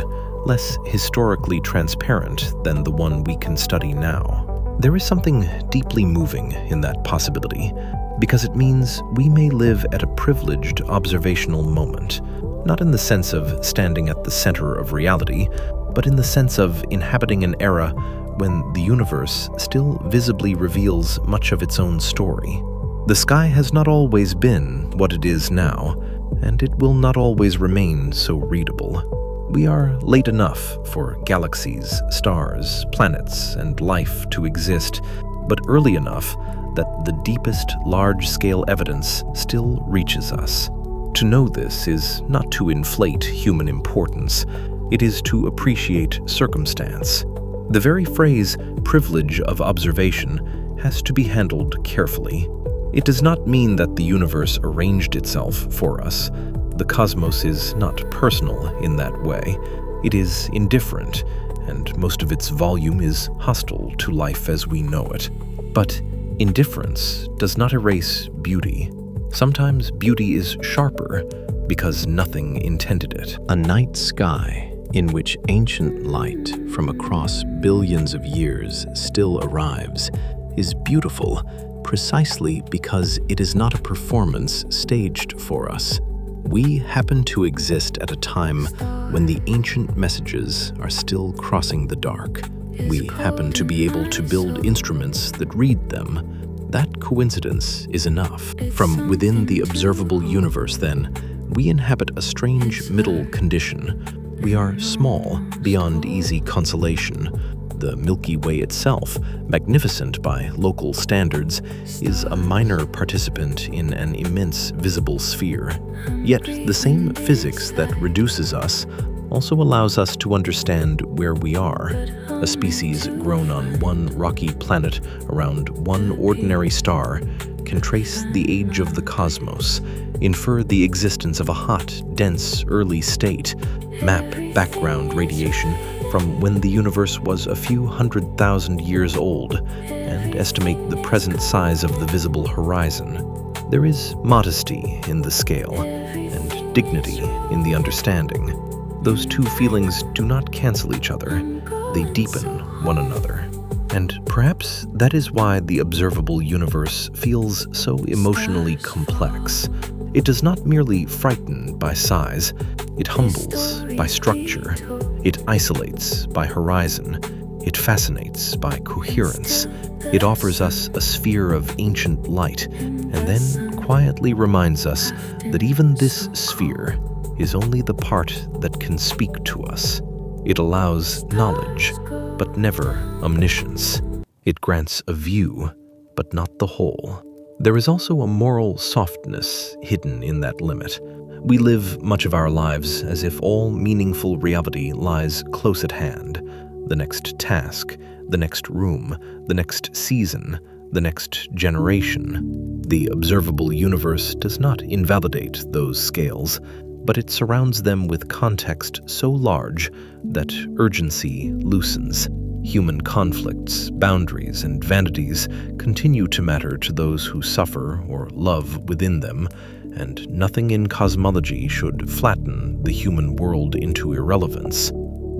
less historically transparent than the one we can study now. There is something deeply moving in that possibility, because it means we may live at a privileged observational moment, not in the sense of standing at the center of reality, but in the sense of inhabiting an era when the universe still visibly reveals much of its own story. The sky has not always been what it is now, and it will not always remain so readable. We are late enough for galaxies, stars, planets, and life to exist, but early enough that the deepest large-scale evidence still reaches us. To know this is not to inflate human importance, it is to appreciate circumstance. The very phrase privilege of observation has to be handled carefully. It does not mean that the universe arranged itself for us. The cosmos is not personal in that way. It is indifferent, and most of its volume is hostile to life as we know it. But indifference does not erase beauty. Sometimes beauty is sharper because nothing intended it. A night sky in which ancient light from across billions of years still arrives is beautiful precisely because it is not a performance staged for us. We happen to exist at a time when the ancient messages are still crossing the dark. We happen to be able to build instruments that read them. That coincidence is enough. From within the observable universe, then, we inhabit a strange middle condition. We are small, beyond easy consolation. The Milky Way itself, magnificent by local standards, is a minor participant in an immense visible sphere. Yet the same physics that reduces us also allows us to understand where we are. A species grown on one rocky planet around one ordinary star can trace the age of the cosmos, infer the existence of a hot, dense, early state, map background radiation from when the universe was a few 100,000 years old, and estimate the present size of the visible horizon. There is modesty in the scale, and dignity in the understanding. Those two feelings do not cancel each other, they deepen one another. And perhaps that is why the observable universe feels so emotionally complex. It does not merely frighten by size, it humbles by structure, it isolates by horizon, it fascinates by coherence. It offers us a sphere of ancient light, and then quietly reminds us that even this sphere is only the part that can speak to us. It allows knowledge, but never omniscience. It grants a view, but not the whole. There is also a moral softness hidden in that limit. We live much of our lives as if all meaningful reality lies close at hand. The next task, the next room, the next season, the next generation. The observable universe does not invalidate those scales, but it surrounds them with context so large that urgency loosens. Human conflicts, boundaries, and vanities continue to matter to those who suffer or love within them, and nothing in cosmology should flatten the human world into irrelevance.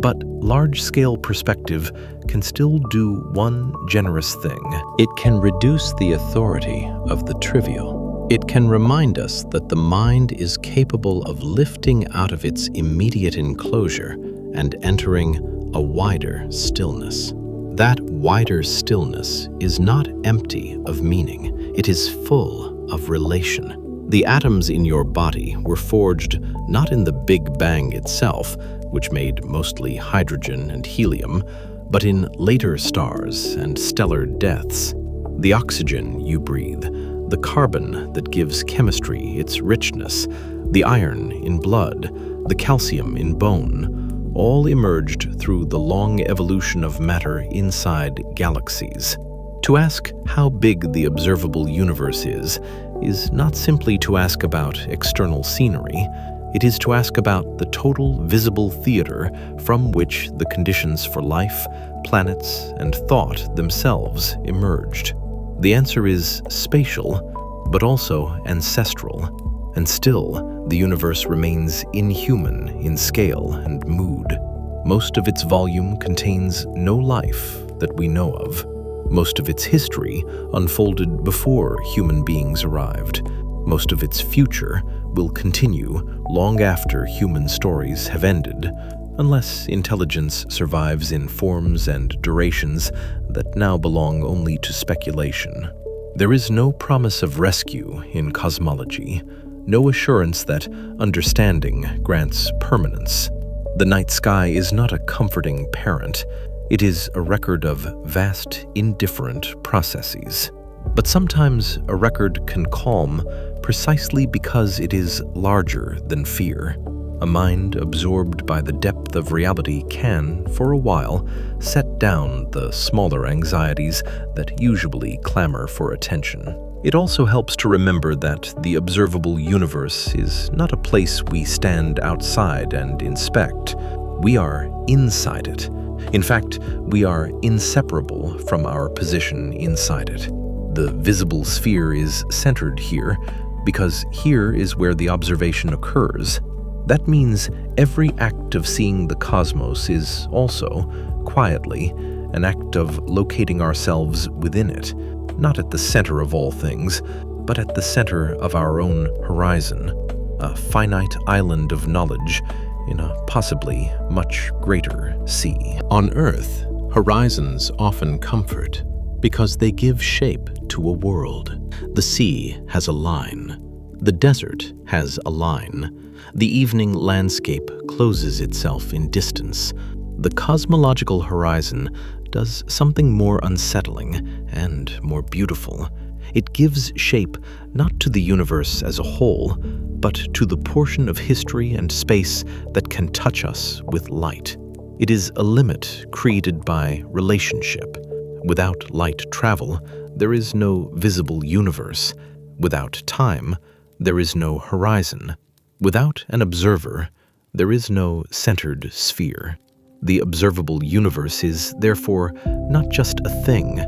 But large-scale perspective can still do one generous thing. It can reduce the authority of the trivial. It can remind us that the mind is capable of lifting out of its immediate enclosure and entering a wider stillness. That wider stillness is not empty of meaning. It is full of relation. The atoms in your body were forged not in the Big Bang itself, which made mostly hydrogen and helium, but in later stars and stellar deaths. The oxygen you breathe, the carbon that gives chemistry its richness, the iron in blood, the calcium in bone, all emerged through the long evolution of matter inside galaxies. To ask how big the observable universe is not simply to ask about external scenery. It is to ask about the total visible theater from which the conditions for life, planets, and thought themselves emerged. The answer is spatial, but also ancestral. And still, the universe remains inhuman in scale and mood. Most of its volume contains no life that we know of. Most of its history unfolded before human beings arrived. Most of its future will continue long after human stories have ended, unless intelligence survives in forms and durations that now belong only to speculation. There is no promise of rescue in cosmology, no assurance that understanding grants permanence. The night sky is not a comforting parent. It is a record of vast, indifferent processes. But sometimes a record can calm precisely because it is larger than fear. A mind absorbed by the depth of reality can, for a while, set down the smaller anxieties that usually clamor for attention. It also helps to remember that the observable universe is not a place we stand outside and inspect. We are inside it. In fact, we are inseparable from our position inside it. The visible sphere is centered here because here is where the observation occurs. That means every act of seeing the cosmos is also, quietly, an act of locating ourselves within it, not at the center of all things, but at the center of our own horizon, a finite island of knowledge in a possibly much greater sea. On Earth, horizons often comfort because they give shape to a world. The sea has a line. The desert has a line. The evening landscape closes itself in distance. The cosmological horizon does something more unsettling and more beautiful. It gives shape not to the universe as a whole, but to the portion of history and space that can touch us with light. It is a limit created by relationship. Without light travel, there is no visible universe. Without time, there is no horizon. Without an observer, there is no centered sphere. The observable universe is, therefore, not just a thing.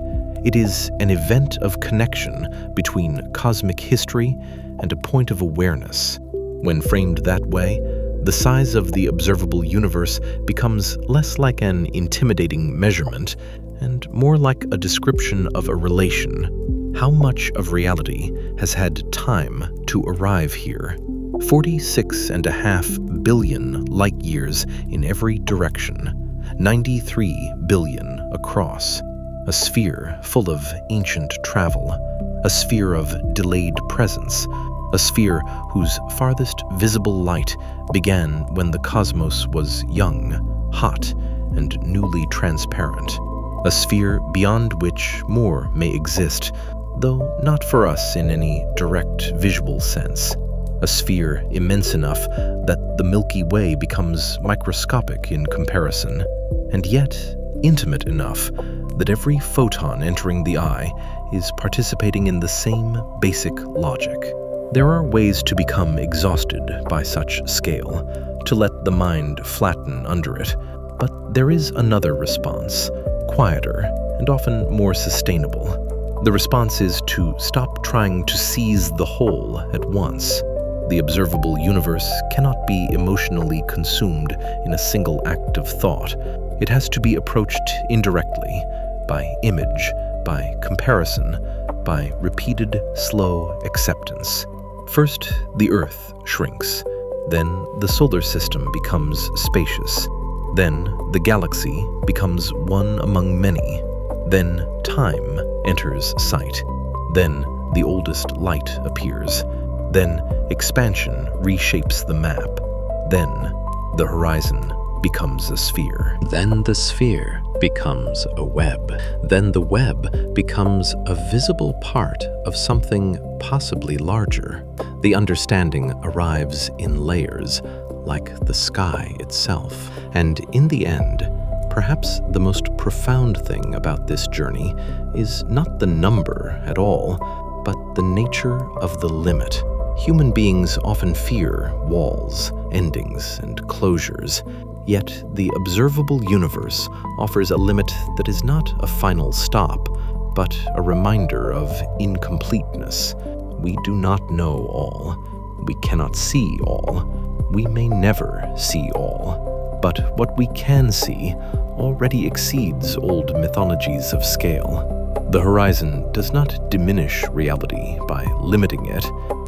It is an event of connection between cosmic history and a point of awareness. When framed that way, the size of the observable universe becomes less like an intimidating measurement and more like a description of a relation. How much of reality has had time to arrive here? 46.5 billion light-years in every direction, 93 billion across. A sphere full of ancient travel, a sphere of delayed presence, a sphere whose farthest visible light began when the cosmos was young, hot, and newly transparent. A sphere beyond which more may exist, though not for us in any direct visual sense. A sphere immense enough that the Milky Way becomes microscopic in comparison, and yet intimate enough that every photon entering the eye is participating in the same basic logic. There are ways to become exhausted by such scale, to let the mind flatten under it, but there is another response, quieter and often more sustainable. The response is to stop trying to seize the whole at once. The observable universe cannot be emotionally consumed in a single act of thought. It has to be approached indirectly, by image, by comparison, by repeated, slow acceptance. First, the Earth shrinks. Then the solar system becomes spacious. Then the galaxy becomes one among many. Then time enters sight. Then the oldest light appears. Then expansion reshapes the map. Then the horizon becomes a sphere. Then the sphere becomes a web. Then the web becomes a visible part of something possibly larger. The understanding arrives in layers, like the sky itself. And in the end, perhaps the most profound thing about this journey is not the number at all, but the nature of the limit. Human beings often fear walls, endings, and closures. Yet the observable universe offers a limit that is not a final stop, but a reminder of incompleteness. We do not know all. We cannot see all. We may never see all. But what we can see already exceeds old mythologies of scale. The horizon does not diminish reality by limiting it.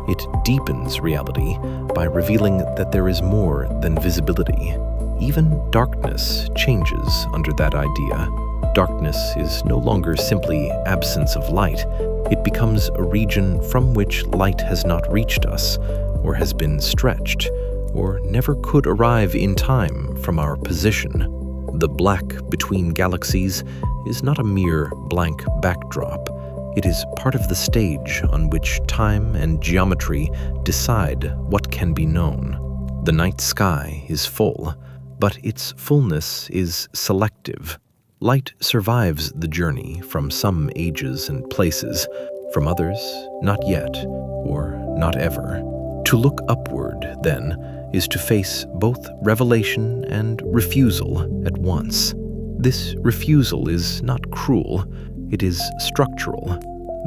It deepens reality by revealing that there is more than visibility. Even darkness changes under that idea. Darkness is no longer simply absence of light. It becomes a region from which light has not reached us, or has been stretched, or never could arrive in time from our position. The black between galaxies is not a mere blank backdrop. It is part of the stage on which time and geometry decide what can be known. The night sky is full, but its fullness is selective. Light survives the journey from some ages and places, from others, not yet, or not ever. To look upward, then, is to face both revelation and refusal at once. This refusal is not cruel, it is structural.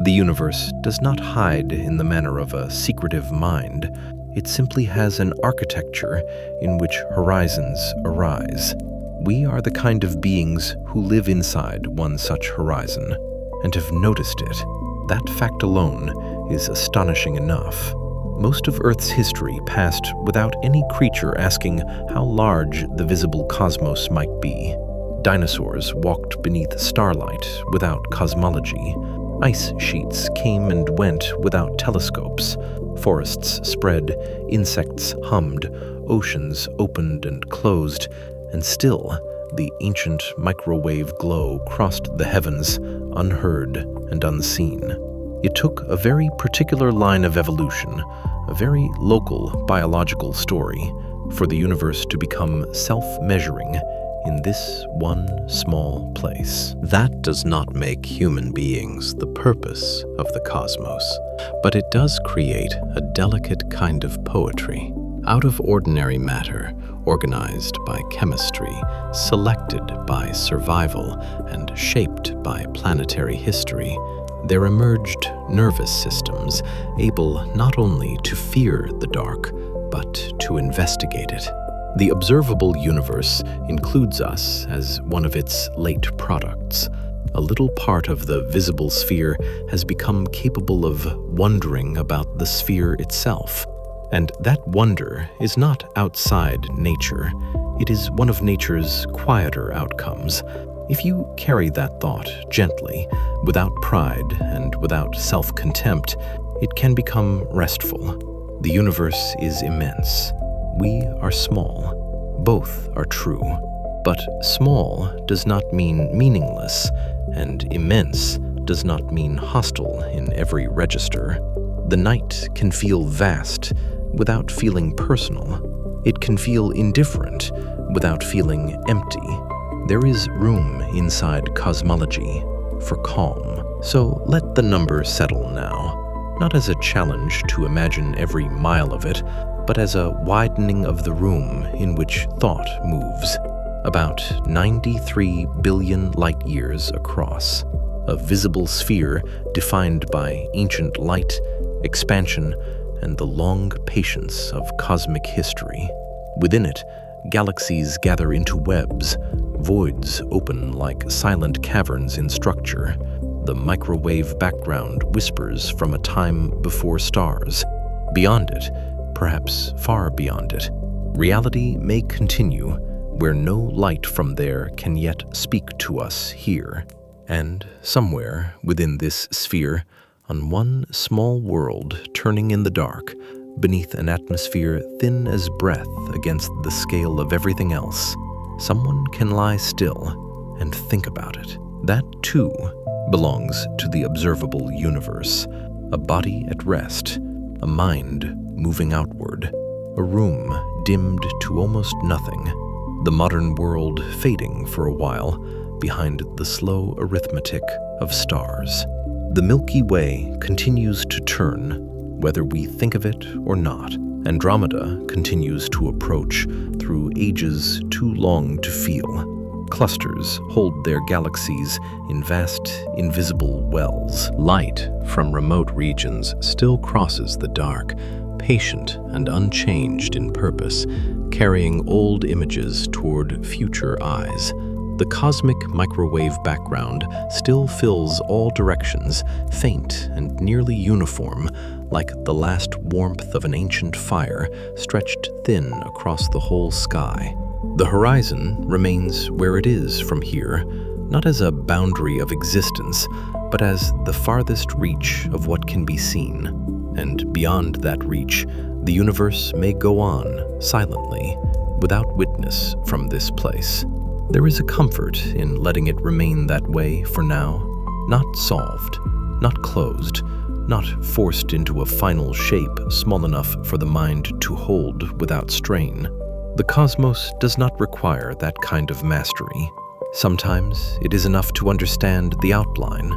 The universe does not hide in the manner of a secretive mind. It simply has an architecture in which horizons arise. We are the kind of beings who live inside one such horizon, and have noticed it. That fact alone is astonishing enough. Most of Earth's history passed without any creature asking how large the visible cosmos might be. Dinosaurs walked beneath starlight without cosmology. Ice sheets came and went without telescopes. Forests spread, insects hummed, oceans opened and closed, and still the ancient microwave glow crossed the heavens, unheard and unseen. It took a very particular line of evolution, a very local biological story, for the universe to become self-measuring in this one small place. That does not make human beings the purpose of the cosmos, but it does create a delicate kind of poetry. Out of ordinary matter, organized by chemistry, selected by survival, and shaped by planetary history, there emerged nervous systems able not only to fear the dark, but to investigate it. The observable universe includes us as one of its late products. A little part of the visible sphere has become capable of wondering about the sphere itself. And that wonder is not outside nature. It is one of nature's quieter outcomes. If you carry that thought gently, without pride and without self-contempt, it can become restful. The universe is immense. We are small. Both are true. But small does not mean meaningless, and immense does not mean hostile in every register. The night can feel vast without feeling personal. It can feel indifferent without feeling empty. There is room inside cosmology for calm. So let the number settle now, not as a challenge to imagine every mile of it, but as a widening of the room in which thought moves, about 93 billion light-years across, a visible sphere defined by ancient light, expansion, and the long patience of cosmic history. Within it, galaxies gather into webs, voids open like silent caverns in structure. The microwave background whispers from a time before stars. Beyond it, perhaps far beyond it, reality may continue, where no light from there can yet speak to us here. And somewhere within this sphere, on one small world turning in the dark, beneath an atmosphere thin as breath against the scale of everything else, someone can lie still and think about it. That, too, belongs to the observable universe, a body at rest, a mind moving outward, a room dimmed to almost nothing, the modern world fading for a while behind the slow arithmetic of stars. The Milky Way continues to turn, whether we think of it or not. Andromeda continues to approach through ages too long to feel. Clusters hold their galaxies in vast, invisible wells. Light from remote regions still crosses the dark, patient and unchanged in purpose, carrying old images toward future eyes. The cosmic microwave background still fills all directions, faint and nearly uniform, like the last warmth of an ancient fire stretched thin across the whole sky. The horizon remains where it is from here, not as a boundary of existence, but as the farthest reach of what can be seen. and beyond that reach, the universe may go on silently, without witness from this place. There is a comfort in letting it remain that way for now, not solved, not closed, not forced into a final shape small enough for the mind to hold without strain. The cosmos does not require that kind of mastery. Sometimes it is enough to understand the outline,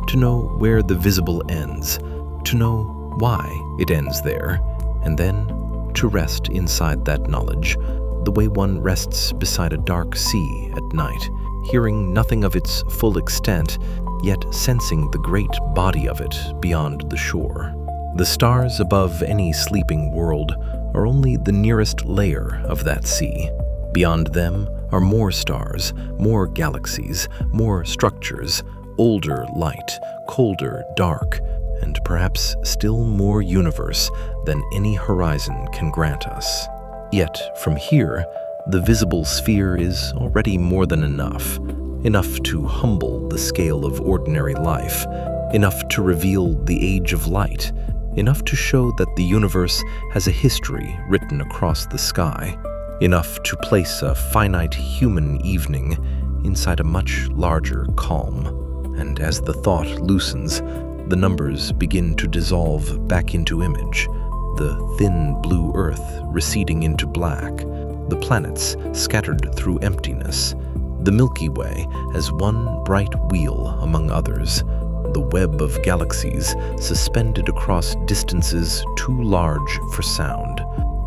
to know where the visible ends, to know why it ends there, and then to rest inside that knowledge, the way one rests beside a dark sea at night, hearing nothing of its full extent, yet sensing the great body of it beyond the shore. The stars above any sleeping world are only the nearest layer of that sea. Beyond them are more stars, more galaxies, more structures, older light, colder dark, and perhaps still more universe than any horizon can grant us. Yet, from here, the visible sphere is already more than enough to humble the scale of ordinary life, enough to reveal the age of light, enough to show that the universe has a history written across the sky, enough to place a finite human evening inside a much larger calm. And as the thought loosens, the numbers begin to dissolve back into image, the thin blue earth receding into black, the planets scattered through emptiness, the Milky Way as one bright wheel among others, the web of galaxies suspended across distances too large for sound,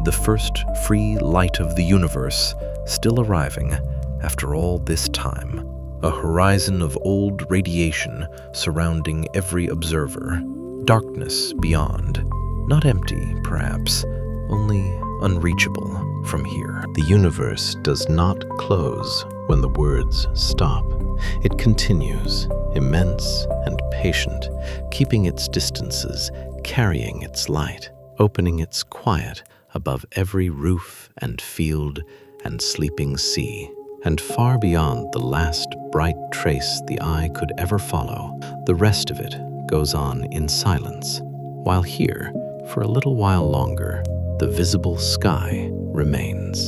the first free light of the universe still arriving after all this time, a horizon of old radiation surrounding every observer, darkness beyond, not empty, perhaps, only unreachable from here. The universe does not close when the words stop. It continues, immense and patient, keeping its distances, carrying its light, opening its quiet above every roof and field and sleeping sea. And far beyond the last bright trace the eye could ever follow, the rest of it goes on in silence, while here, for a little while longer, the visible sky remains.